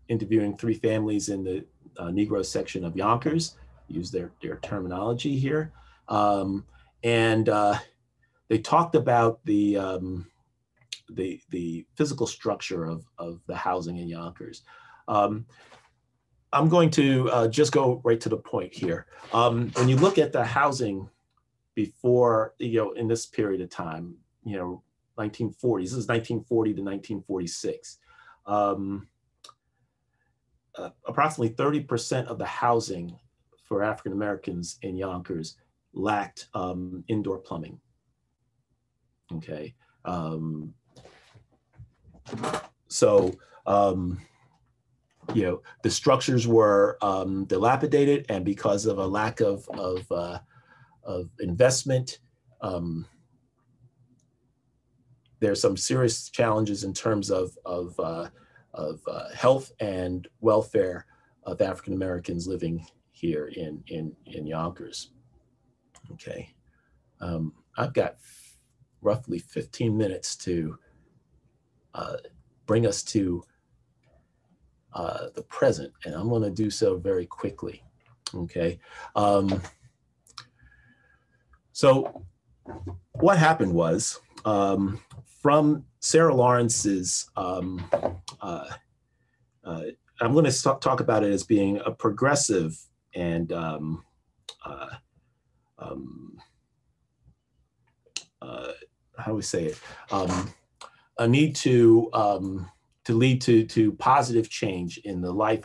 interviewing 3 families in the Negro section of Yonkers. Use their terminology here. They talked about the physical structure of the housing in Yonkers. I'm going to just go right to the point here. When you look at the housing before, in this period of time, 1940s, this is 1940 to 1946. Approximately 30% of the housing for African Americans in Yonkers lacked indoor plumbing. Okay, the structures were dilapidated, and because of a lack of investment, there's some serious challenges in terms of health and welfare of African Americans living here in Yonkers. Okay, I've got roughly 15 minutes to bring us to the present, and I'm going to do so very quickly. Okay, so what happened was, from Sarah Lawrence's, I'm going to talk about it as being a progressive and how do we say it? A need to lead to positive change in the life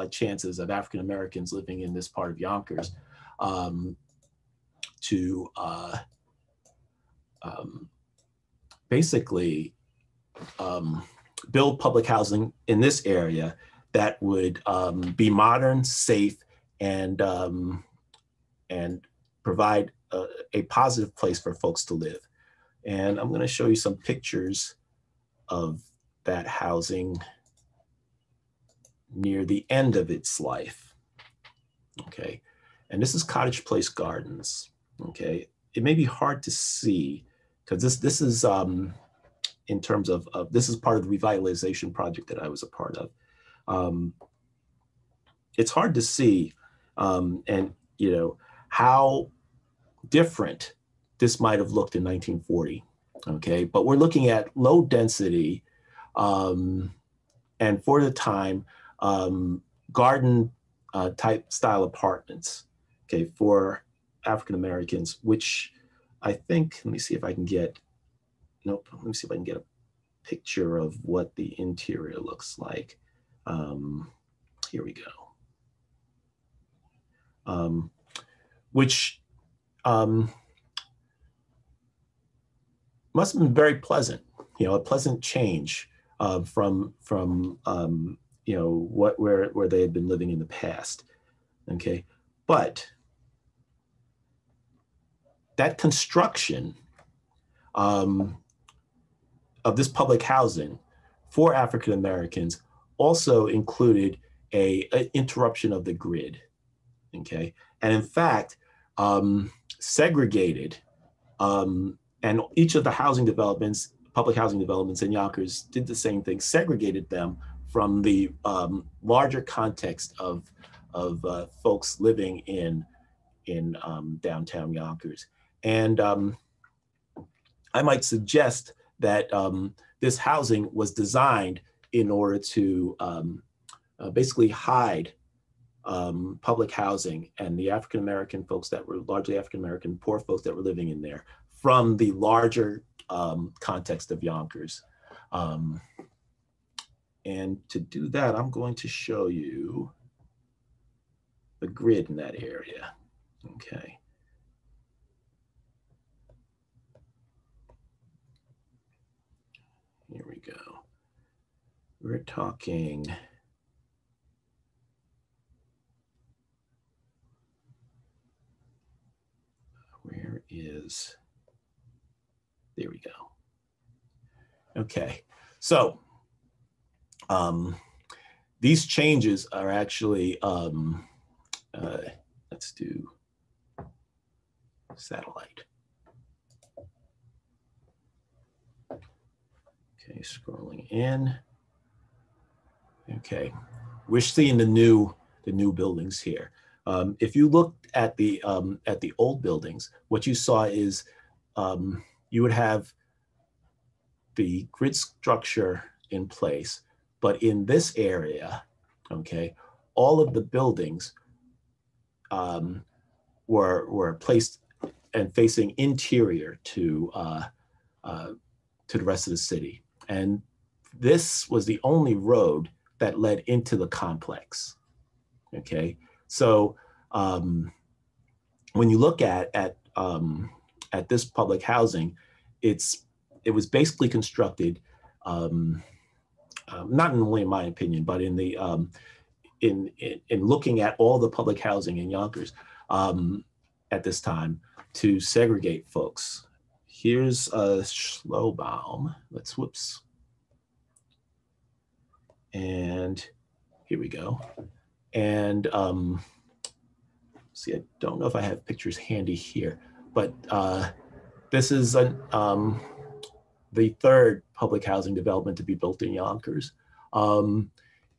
chances of African Americans living in this part of Yonkers, to basically build public housing in this area that would be modern, safe, and provide a positive place for folks to live. And I'm going to show you some pictures of that housing near the end of its life. Okay, and this is Cottage Place Gardens. Okay, it may be hard to see because this is in terms of this is part of the revitalization project that I was a part of. It's hard to see, and you know, how different this might have looked in 1940. Okay, but we're looking at low density, and for the time, garden type style apartments. Okay, for African Americans, which I think, let me see if I can get, nope, let me see if I can get a picture of what the interior looks like. Here we go. Which must have been very pleasant, you know, a pleasant change from you know, where they had been living in the past. Okay, but that construction of this public housing for African Americans also included an interruption of the grid. Okay, and in fact, segregated, and each of the housing developments, public housing developments in Yonkers did the same thing, segregated them from the larger context of folks living in downtown Yonkers. And I might suggest that this housing was designed in order to basically hide public housing and the African-American folks that were largely African-American, poor folks that were living in there from the larger context of Yonkers. And to do that, I'm going to show you the grid in that area. Okay. Here we go. We're talking where is, there we go. Okay, so these changes are actually, let's do satellite. Okay, scrolling in. Okay, we're seeing the new buildings here. If you looked at the old buildings, what you saw is you would have the grid structure in place, but in this area, okay, all of the buildings were placed and facing interior to the rest of the city. And this was the only road that led into the complex. Okay, so when you look at this public housing, it was basically constructed, not only in my opinion, but in the in looking at all the public housing in Yonkers at this time to segregate folks. Here's a Schlobaum. Let's whoops. And here we go. And see, I don't know if I have pictures handy here, but this is the third public housing development to be built in Yonkers. And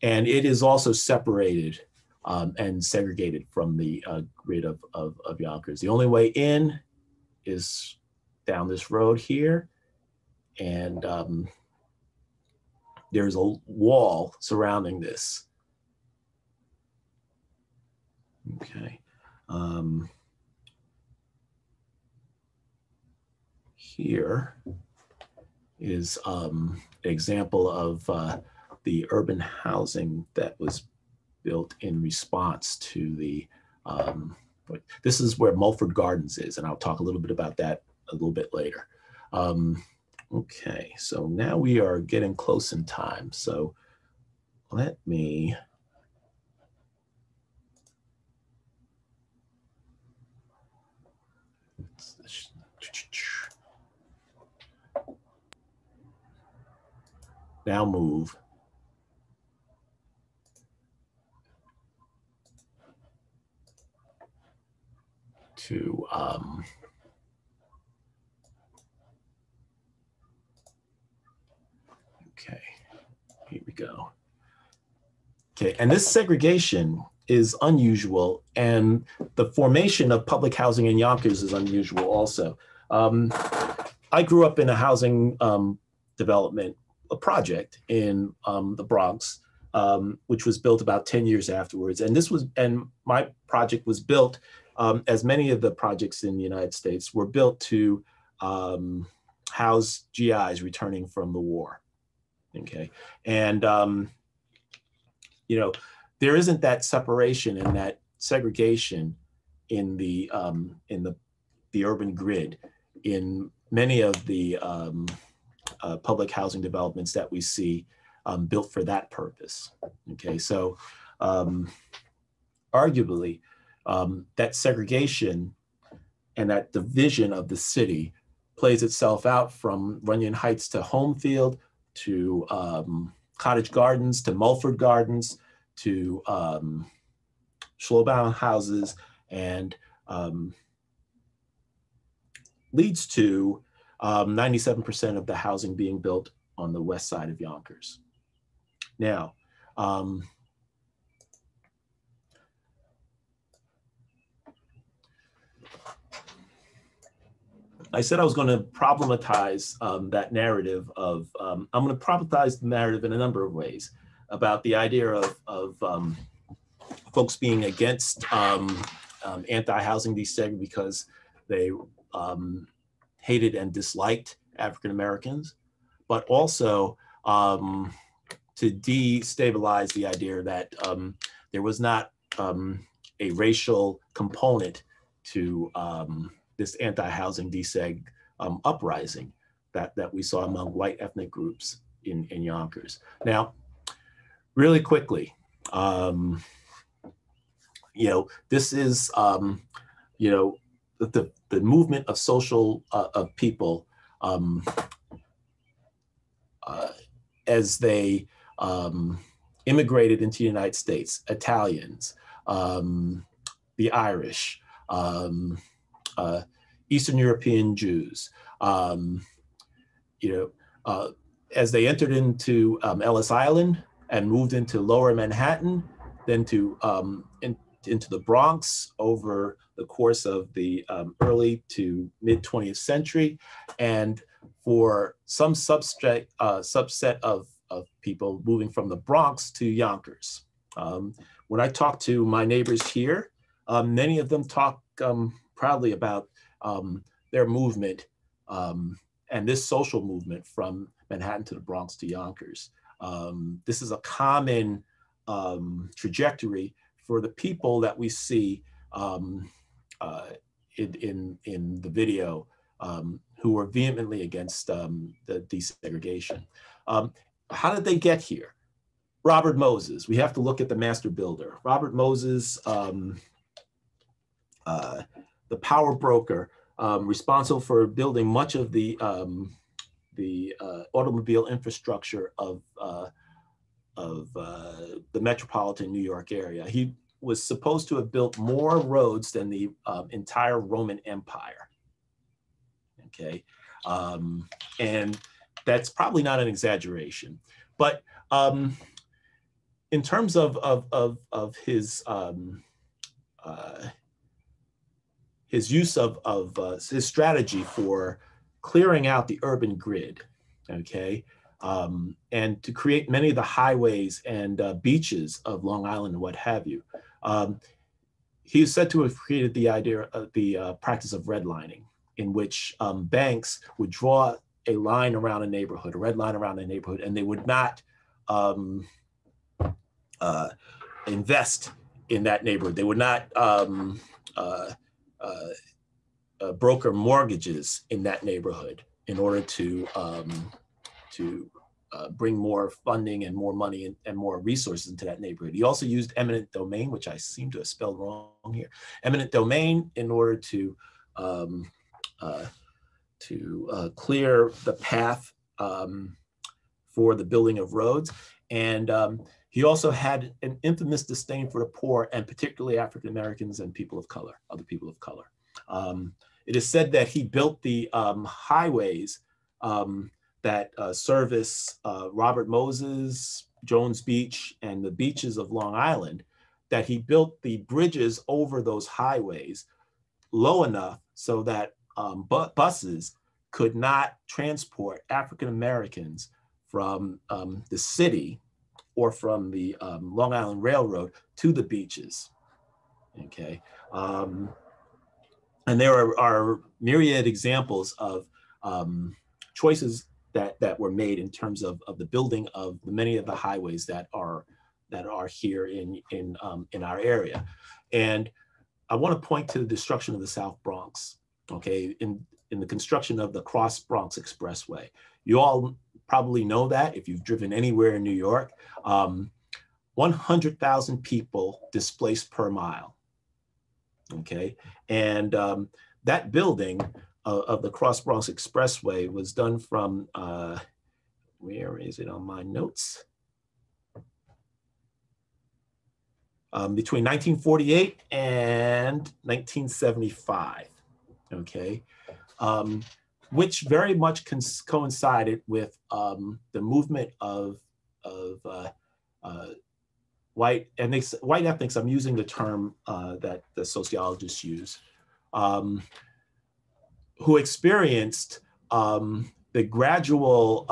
it is also separated and segregated from the grid of Yonkers. The only way in is down this road here. And there's a wall surrounding this. Okay. Here is an example of the urban housing that was built in response to the, this is where Mulford Gardens is, and I'll talk a little bit about that a little bit later. Okay, so now we are getting close in time. So let me, now move to Okay, and this segregation is unusual, and the formation of public housing in Yonkers is unusual also. I grew up in a housing development project in the Bronx, which was built about 10 years afterwards. And my project was built, as many of the projects in the United States were built to house GIs returning from the war. Okay, and you know, there isn't that separation and that segregation in the urban grid in many of the public housing developments that we see built for that purpose. Okay, so arguably that segregation and that division of the city plays itself out from Runyon Heights to Homefield, to Cottage Gardens, to Mulford Gardens, to Schlowbaum houses, and leads to 97% of the housing being built on the west side of Yonkers. Now, I said I was going to problematize that narrative of, I'm going to problematize the narrative in a number of ways about the idea of folks being against anti-housing desegregation because they hated and disliked African Americans, but also to destabilize the idea that there was not a racial component to this anti-housing deseg uprising that we saw among white ethnic groups in Yonkers. Now, really quickly, this is, the movement of social, of people as they immigrated into the United States, Italians, the Irish, Eastern European Jews, as they entered into Ellis Island and moved into Lower Manhattan, then into the Bronx over the course of the early to mid 20th century, and for some subset of people moving from the Bronx to Yonkers. When I talk to my neighbors here, many of them talk proudly about their movement and this social movement from Manhattan to the Bronx to Yonkers. This is a common trajectory for the people that we see in the video who are vehemently against the desegregation. How did they get here? Robert Moses. We have to look at the master builder. Robert Moses, the power broker, responsible for building much of the automobile infrastructure of the metropolitan New York area. He was supposed to have built more roads than the entire Roman Empire. Okay, and that's probably not an exaggeration, but in terms of his use of his strategy for clearing out the urban grid, okay, and to create many of the highways and beaches of Long Island and what have you. He is said to have created the idea of the practice of redlining, in which banks would draw a line around a neighborhood, a red line around a neighborhood, and they would not invest in that neighborhood. They would not broker mortgages in that neighborhood in order to bring more funding and more money and more resources into that neighborhood. He also used eminent domain, which I seem to have spelled wrong here. Eminent domain in order to clear the path for the building of roads. And he also had an infamous disdain for the poor, and particularly African Americans and people of color, other people of color. It is said that he built the highways that service Robert Moses, Jones Beach and the beaches of Long Island, that he built the bridges over those highways low enough so that buses could not transport African Americans from the city or from the Long Island Railroad to the beaches. Okay, and there are myriad examples of choices that were made in terms of the building of many of the highways that are here in our area. And I want to point to the destruction of the South Bronx, okay, in the construction of the Cross Bronx Expressway. You all probably know that if you've driven anywhere in New York, 100,000 people displaced per mile, okay? And that building of the Cross Bronx Expressway was done from, where is it on my notes? Between 1948 and 1975, okay? Which very much coincided with the movement of white ethnics. I'm using the term that the sociologists use, who experienced the gradual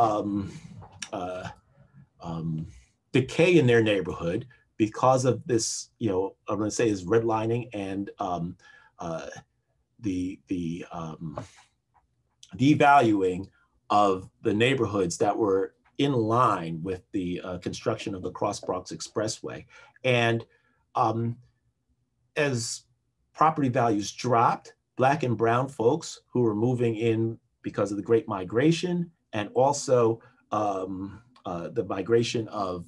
decay in their neighborhood because of this, I'm going to say is redlining and the devaluing of the neighborhoods that were in line with the construction of the Cross Bronx Expressway. And as property values dropped, Black and brown folks who were moving in because of the Great Migration, and also the migration of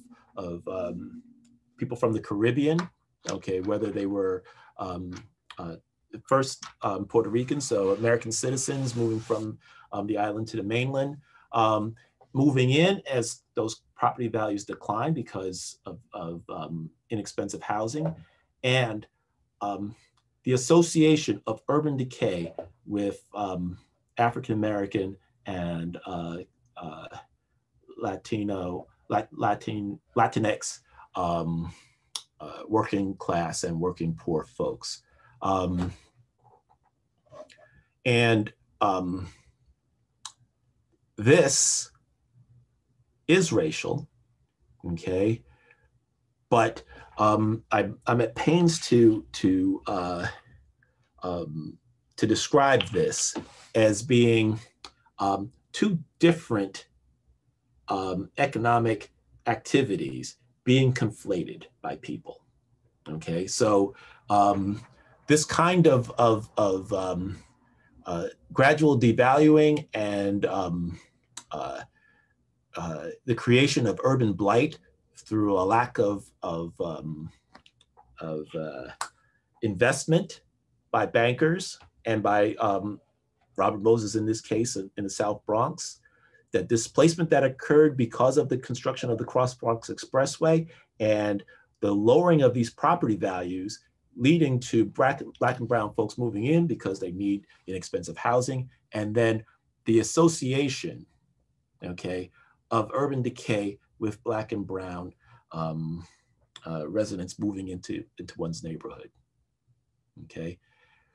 people from the Caribbean, okay, whether they were first Puerto Ricans, so American citizens moving from the island to the mainland, moving in as those property values decline because of inexpensive housing, and the association of urban decay with African-American and Latinx working class and working poor folks. This is racial, okay? But I'm at pains to describe this as being two different economic activities being conflated by people. Okay, so this kind of gradual devaluing and the creation of urban blight through a lack of investment by bankers and by Robert Moses in this case in the South Bronx, that displacement that occurred because of the construction of the Cross Bronx Expressway and the lowering of these property values, leading to Black and brown folks moving in because they need inexpensive housing, and then the association, okay, of urban decay with Black and brown residents moving into one's neighborhood. Okay,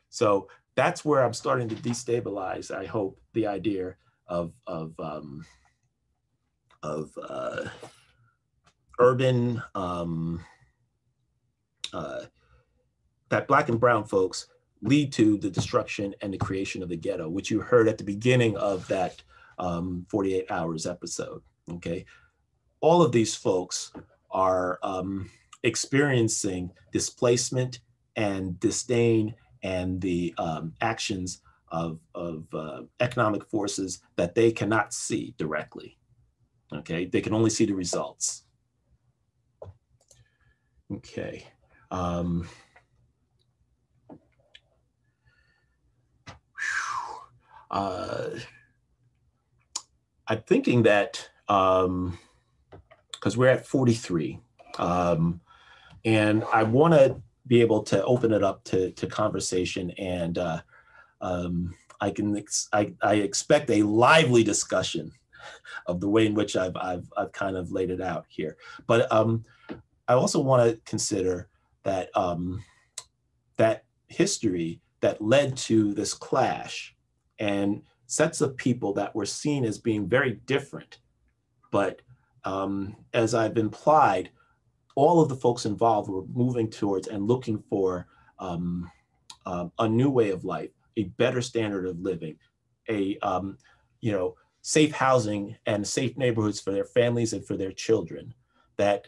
so that's where I'm starting to destabilize, I hope, the idea of urban, that Black and brown folks lead to the destruction and the creation of the ghetto, which you heard at the beginning of that 48 Hours episode, okay? All of these folks are experiencing displacement and disdain and the actions of economic forces that they cannot see directly, okay? They can only see the results. Okay. I'm thinking that, because we're at 43, and I want to be able to open it up to conversation, and I expect a lively discussion of the way in which I've kind of laid it out here. But I also want to consider that that history that led to this clash and sets of people that were seen as being very different. But as I've implied, all of the folks involved were moving towards and looking for a new way of life, a better standard of living, a safe housing and safe neighborhoods for their families and for their children. That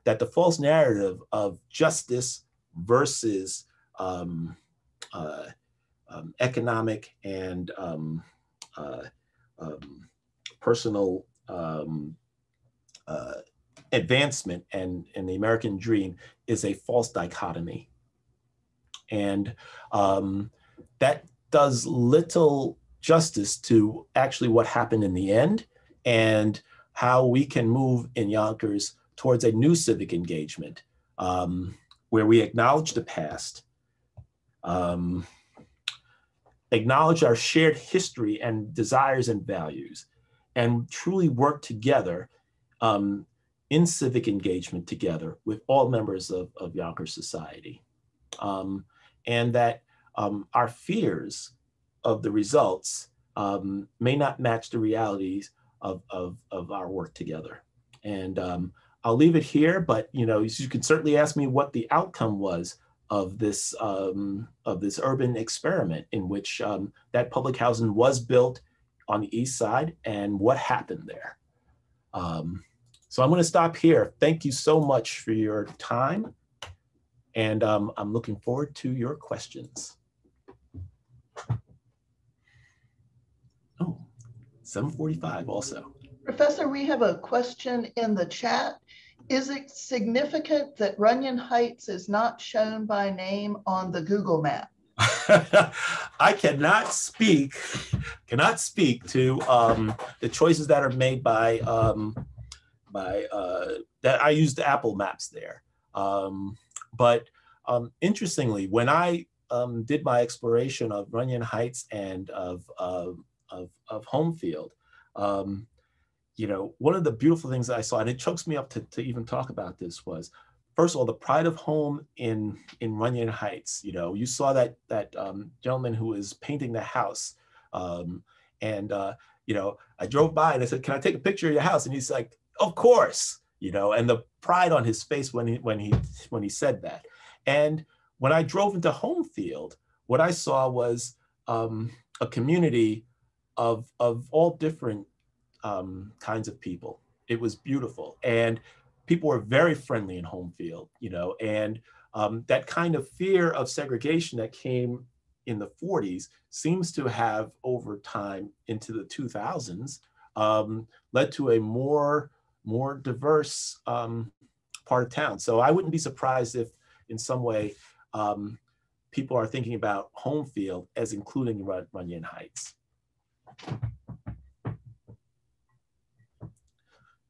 that the false narrative of justice versus economic and personal advancement and the American dream is a false dichotomy. And that does little justice to actually what happened in the end and how we can move in Yonkers towards a new civic engagement where we acknowledge the past, acknowledge our shared history and desires and values, and truly work together in civic engagement together with all members of Yonkers society. And that our fears of the results may not match the realities of our work together. And I'll leave it here, but you can certainly ask me what the outcome was of this urban experiment in which that public housing was built on the east side and what happened there. So I'm going to stop here. Thank you so much for your time. And I'm looking forward to your questions. Oh, 7:45 also. Professor, we have a question in the chat. Is it significant that Runyon Heights is not shown by name on the Google map? I cannot speak to the choices that are made by that I use the Apple Maps there. But interestingly, when I did my exploration of Runyon Heights and of Homefield, one of the beautiful things that I saw, and it chokes me up to even talk about this, was, first of all, the pride of home in Runyon Heights. You saw that gentleman who was painting the house, and I drove by and I said, "Can I take a picture of your house?" And he's like, "Of course." And the pride on his face when he said that. And when I drove into Homefield, what I saw was a community of all different kinds of people. It was beautiful, and people were very friendly in Homefield, and that kind of fear of segregation that came in the 40s seems to have, over time into the 2000s, led to a more diverse part of town. So I wouldn't be surprised if in some way people are thinking about Homefield as including Runyon Heights.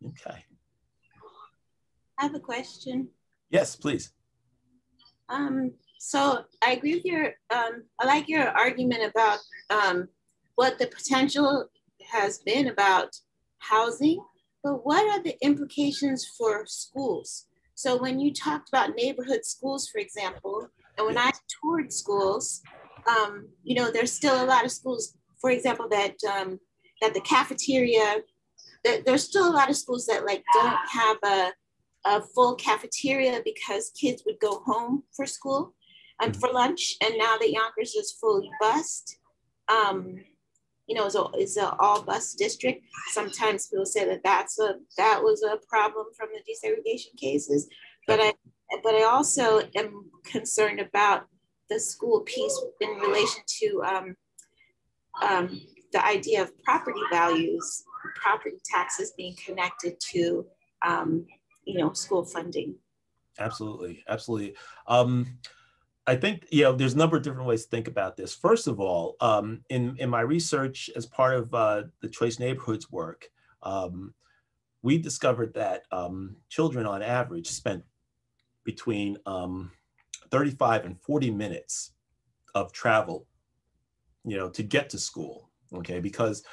Okay. I have a question. Yes, please. So I agree with I like your argument about what the potential has been about housing, but what are the implications for schools? So when you talked about neighborhood schools, for example, and when I toured schools, there's still a lot of schools, for example, that the cafeteria, there's still a lot of schools that don't have a full cafeteria because kids would go home for school and for lunch. And now that Yonkers is fully bused, it's an all bus district. Sometimes people say that was a problem from the desegregation cases, but I also am concerned about the school piece in relation to the idea of property values, property taxes being connected to school funding. Absolutely. I think, there's a number of different ways to think about this. First of all, in my research as part of the Choice Neighborhoods work, we discovered that children on average spent between 35 and 40 minutes of travel, to get to school, okay? Because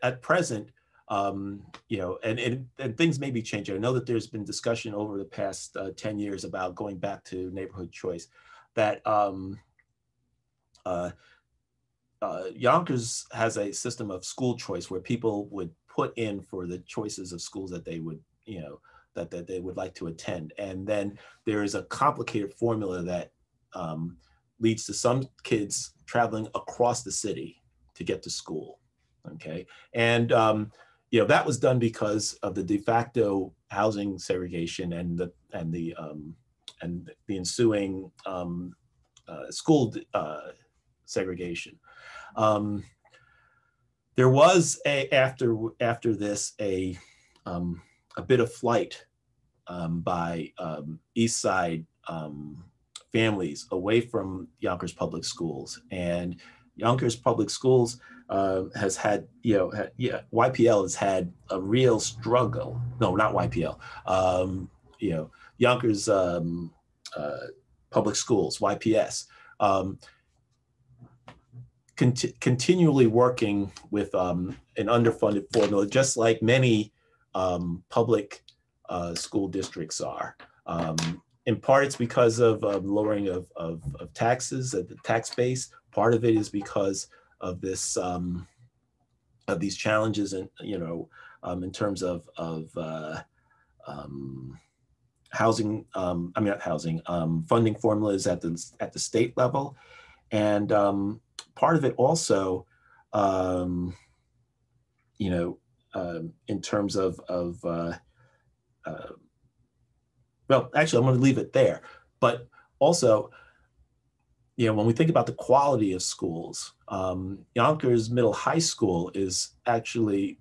at present, you know, and things may be changing. I know that there's been discussion over the past 10 years about going back to neighborhood choice, that Yonkers has a system of school choice where people would put in for the choices of schools that they would, you know, that they would like to attend. And then there is a complicated formula that leads to some kids traveling across the city to get to school, okay? And, you know, that was done because of the de facto housing segregation and the ensuing school segregation. There was after this a bit of flight by East Side families away from Yonkers Public Schools, and Yonkers Public Schools has had, you know, YPL has had a real struggle. No, not YPL. You know, Yonkers Public Schools, YPS. Continually working with an underfunded formula, just like many public school districts are. In part, it's because of lowering of taxes at the tax base. Part of it is because of this of these challenges, and you know, in terms of housing. I mean, not housing. Funding formulas at the state level, and part of it also, you know, in terms of well, actually, I'm going to leave it there. But also, you know, when we think about the quality of schools, Yonkers Middle High School is actually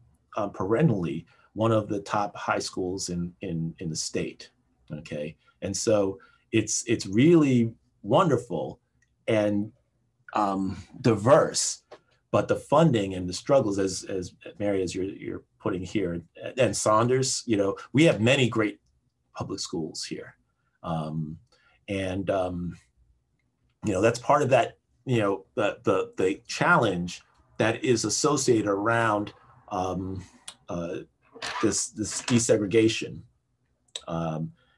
perennially one of the top high schools in the state. Okay, and so it's really wonderful and diverse, but the funding and the struggles, as Mary, as you're putting here, and Saunders, you know, we have many great public schools here, and you know, that's part of that, you know, the challenge that is associated around this desegregation.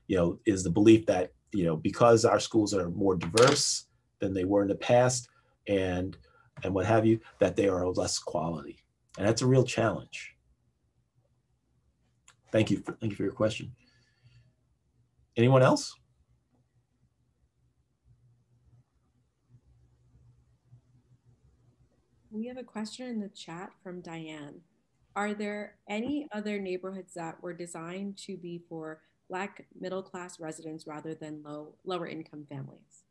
You know, is the belief that, you know, because our schools are more diverse than they were in the past, and what have you, that they are of less quality, and that's a real challenge. Thank you for your question. Anyone else? We have a question in the chat from Diane. Are there any other neighborhoods that were designed to be for Black middle-class residents rather than lower income families?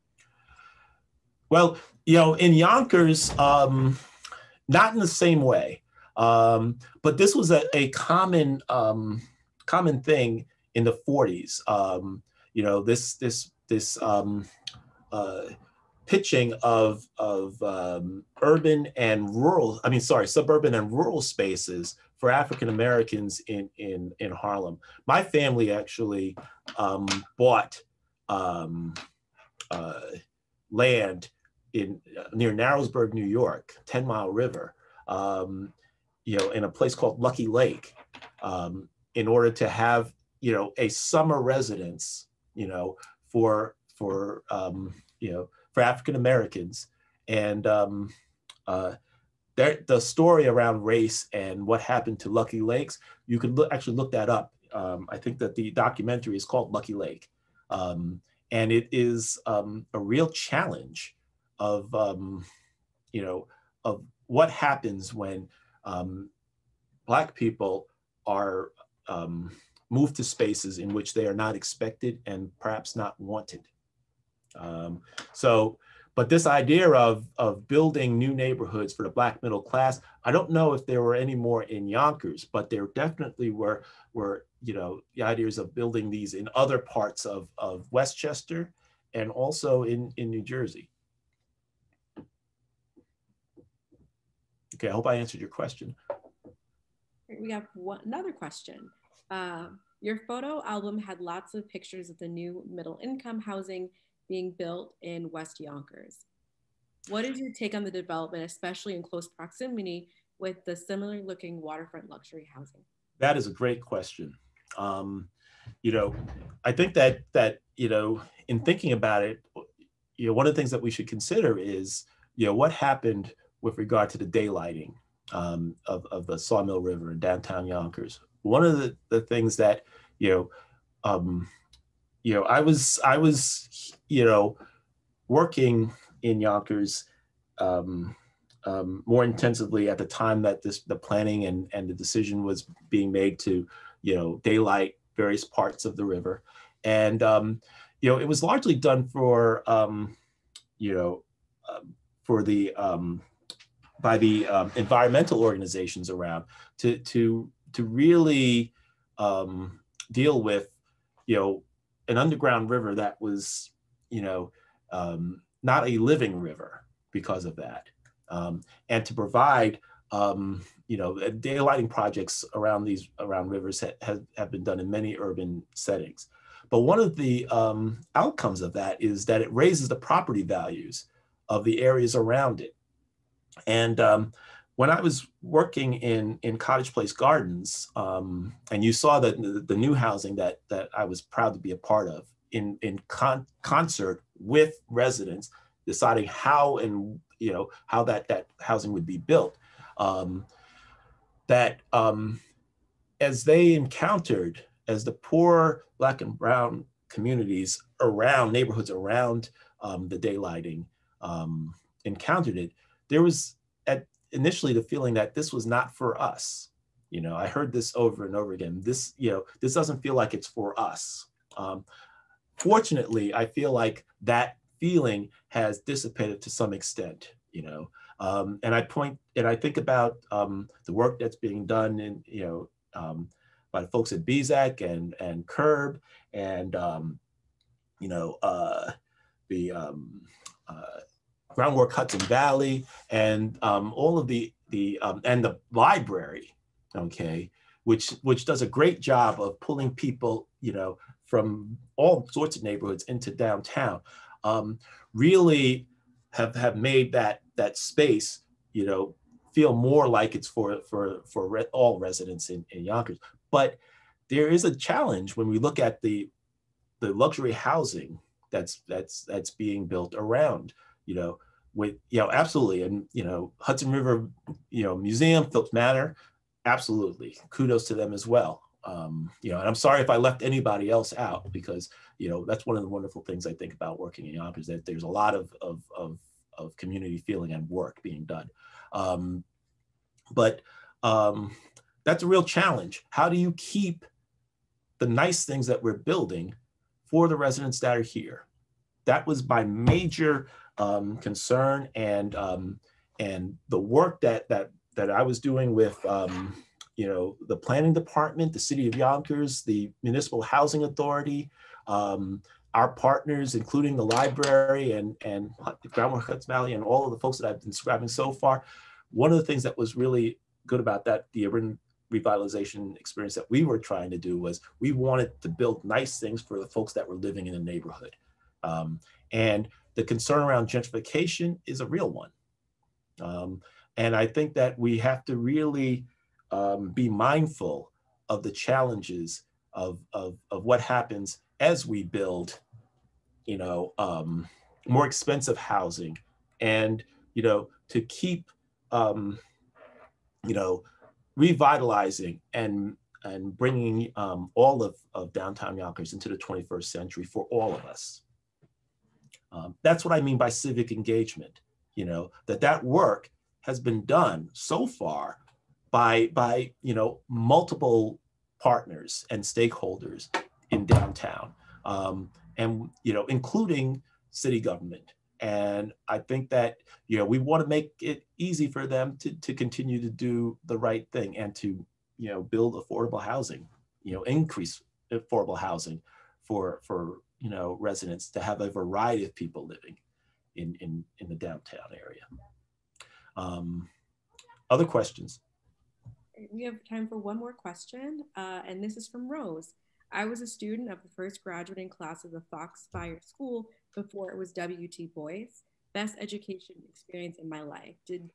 Well, you know, in Yonkers, not in the same way, but this was a common thing in the 40s. You know, this pitching of urban and rural, suburban and rural spaces for African Americans in Harlem. My family actually bought land near Narrowsburg, New York, 10 Mile River, you know, in a place called Lucky Lake, in order to have, you know, a summer residence, you know, for you know, for African Americans. And the story around race and what happened to Lucky Lakes, you could actually look that up. I think that the documentary is called Lucky Lake. And it is a real challenge of, you know, of what happens when Black people are moved to spaces in which they are not expected and perhaps not wanted. But this idea of building new neighborhoods for the Black middle class, I don't know if there were any more in Yonkers, but there definitely were, you know, the ideas of building these in other parts of Westchester and also in New Jersey. Okay, I hope I answered your question. We have another question. Your photo album had lots of pictures of the new middle income housing being built in West Yonkers. What is your take on the development, especially in close proximity with the similar looking waterfront luxury housing? That is a great question. You know, I think that you know, in thinking about it, you know, one of the things that we should consider is, you know, what happened with regard to the daylighting of the Sawmill River in downtown Yonkers. One of the things that, I was, working in Yonkers more intensively at the time that the planning and the decision was being made to, daylight various parts of the river. And, it was largely done for, for the, by the environmental organizations around to really deal with, an underground river that was, not a living river because of that, and to provide, daylighting projects around rivers have been done in many urban settings. But one of the outcomes of that is that it raises the property values of the areas around it. And when I was working in Cottage Place Gardens, and you saw that the new housing that I was proud to be a part of in concert with residents, deciding how and how that housing would be built, as they encountered, as the poor Black and brown communities around neighborhoods around the daylighting encountered it, there was initially the feeling that this was not for us. I heard this over and over again. This doesn't feel like it's for us. Fortunately, I feel like that feeling has dissipated to some extent. And I think about the work that's being done in by the folks at BZAC and Curb and the Groundwork Hudson Valley and all of the and the library, okay, which does a great job of pulling people, from all sorts of neighborhoods into downtown, really have made that space, feel more like it's for all residents in Yonkers. But there is a challenge when we look at the luxury housing that's being built around, with, absolutely. And, Hudson River, Museum, Phillips Manor, absolutely. Kudos to them as well. And I'm sorry if I left anybody else out, because, that's one of the wonderful things I think about working in Yonkers, that there's a lot of community feeling and work being done. But that's a real challenge. How do you keep the nice things that we're building for the residents that are here? That was my major concern, and the work that I was doing with the planning department, the city of Yonkers, the municipal housing authority, our partners, including the library and Groundwork Hudson Valley, and all of the folks that I've been describing so far. One of the things that was really good about the urban revitalization experience that we were trying to do was we wanted to build nice things for the folks that were living in the neighborhood. And the concern around gentrification is a real one. And I think that we have to really be mindful of the challenges of what happens as we build, more expensive housing, and, to keep, revitalizing and bringing all of downtown Yonkers into the 21st century for all of us. That's what I mean by civic engagement, that work has been done so far by multiple partners and stakeholders in downtown, and including city government. And I think that we want to make it easy for them to continue to do the right thing and to build affordable housing, increase affordable housing for residents, to have a variety of people living in the downtown area. Other questions? We have time for one more question, and this is from Rose. I was a student of the first graduating class of the Foxfire School before it was W.T. Boyce. Best education experience in my life. Did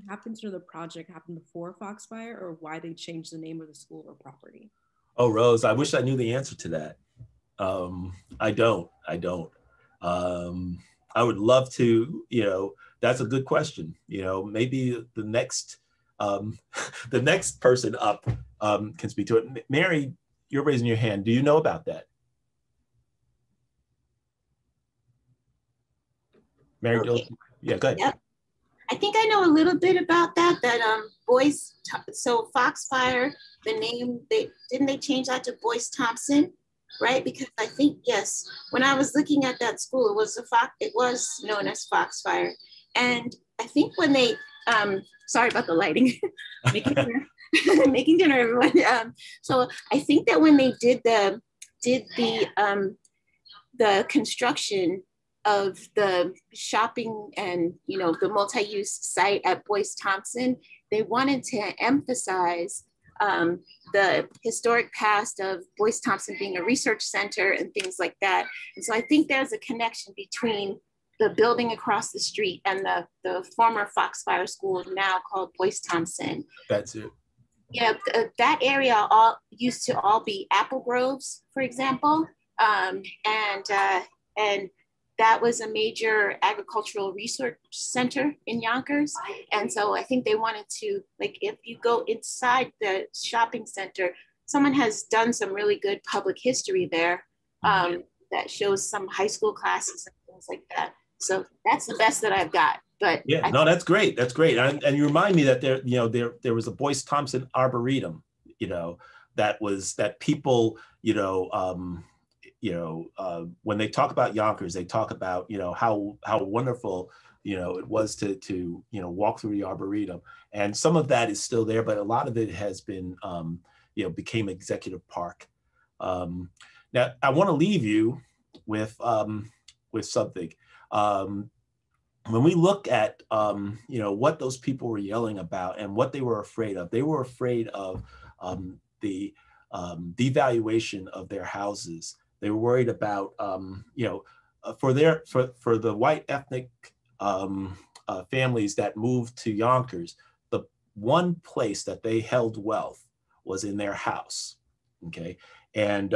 happened to the project happened before Foxfire, or why they changed the name of the school or property? Oh, Rose, I wish I knew the answer to that. I don't. I would love to, that's a good question. Maybe the next the next person up can speak to it. Mary, you're raising your hand. Do you know about that? Mary, Okay. Yeah, go ahead. Yep. I think I know a little bit about that. So Foxfire, the name, didn't they change that to Boyce Thompson, right? Because I think, yes, when I was looking at that school, it was known as Foxfire, and I think when they sorry about the lighting, making dinner, everyone. So I think that when they did the construction of the shopping and the multi-use site at Boyce Thompson, they wanted to emphasize the historic past of Boyce Thompson being a research center and things like that. And so I think there's a connection between the building across the street and the former Foxfire School, now called Boyce Thompson. That's it. Yeah, that area all used to all be apple groves, for example, and that was a major agricultural research center in Yonkers. And so I think they wanted to, like, if you go inside the shopping center, someone has done some really good public history there that shows some high school classes and things like that. So that's the best that I've got. But yeah, no, that's great. That's great. And you remind me that there was a Boyce Thompson Arboretum, that people, when they talk about Yonkers, they talk about, how wonderful, it was to walk through the Arboretum. And some of that is still there, but a lot of it has been, became Executive Park. Now, I want to leave you with something. When we look at, what those people were yelling about and what they were afraid of the devaluation of their houses. They were worried about, for the white ethnic families that moved to Yonkers, the one place that they held wealth was in their house. Okay, and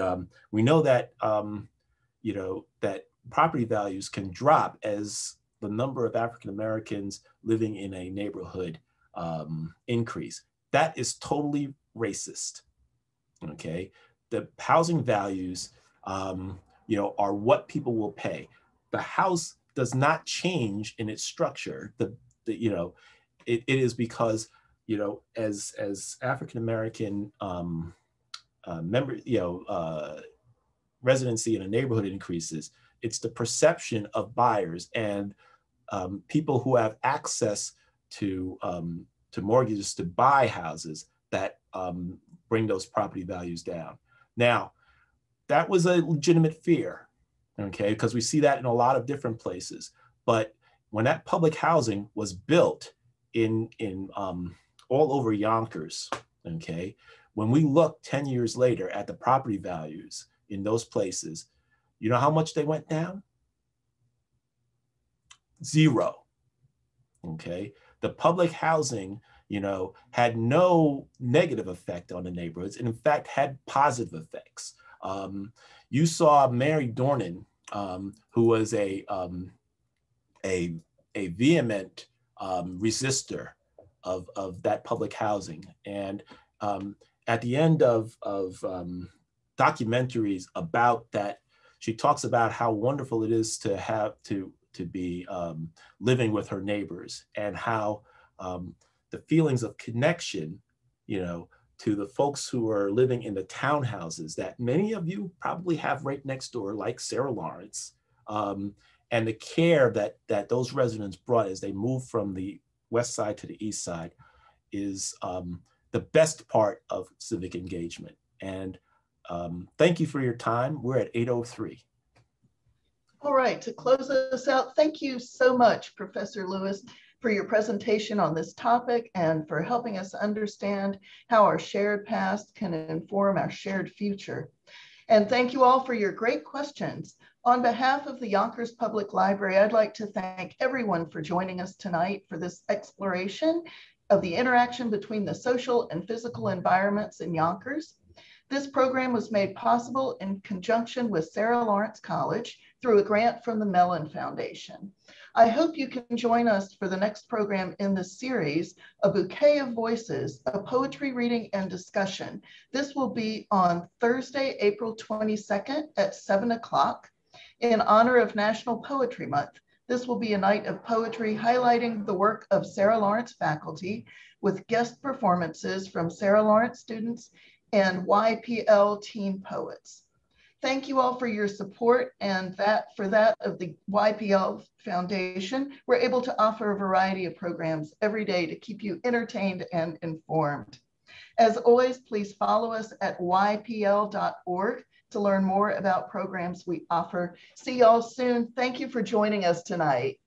we know that that property values can drop as the number of African Americans living in a neighborhood increase. That is totally racist. Okay, the housing values, are what people will pay. The house does not change in its structure. It is because, as African American residency in a neighborhood increases, it's the perception of buyers and people who have access to mortgages to buy houses that bring those property values down. Now, that was a legitimate fear, okay, because we see that in a lot of different places. But when that public housing was built in all over Yonkers, okay, when we look 10 years later at the property values in those places, you know how much they went down? 0. Okay, the public housing, had no negative effect on the neighborhoods, and in fact had positive effects. You saw Mary Dornan, who was a vehement resistor of that public housing, and at the end of documentaries about that, she talks about how wonderful it is to have to be living with her neighbors, and how the feelings of connection, to the folks who are living in the townhouses that many of you probably have right next door, like Sarah Lawrence, and the care that those residents brought as they moved from the west side to the east side is the best part of civic engagement. And thank you for your time. We're at 8:03. All right, to close us out, thank you so much, Professor Lewis, for your presentation on this topic and for helping us understand how our shared past can inform our shared future. And thank you all for your great questions. On behalf of the Yonkers Public Library, I'd like to thank everyone for joining us tonight for this exploration of the interaction between the social and physical environments in Yonkers. This program was made possible in conjunction with Sarah Lawrence College through a grant from the Mellon Foundation. I hope you can join us for the next program in this series, A Bouquet of Voices, a poetry reading and discussion. This will be on Thursday, April 22nd at 7 o'clock in honor of National Poetry Month. This will be a night of poetry highlighting the work of Sarah Lawrence faculty with guest performances from Sarah Lawrence students and YPL teen poets. Thank you all for your support, and for that of the YPL Foundation, we're able to offer a variety of programs every day to keep you entertained and informed. As always, please follow us at ypl.org to learn more about programs we offer. See y'all soon. Thank you for joining us tonight.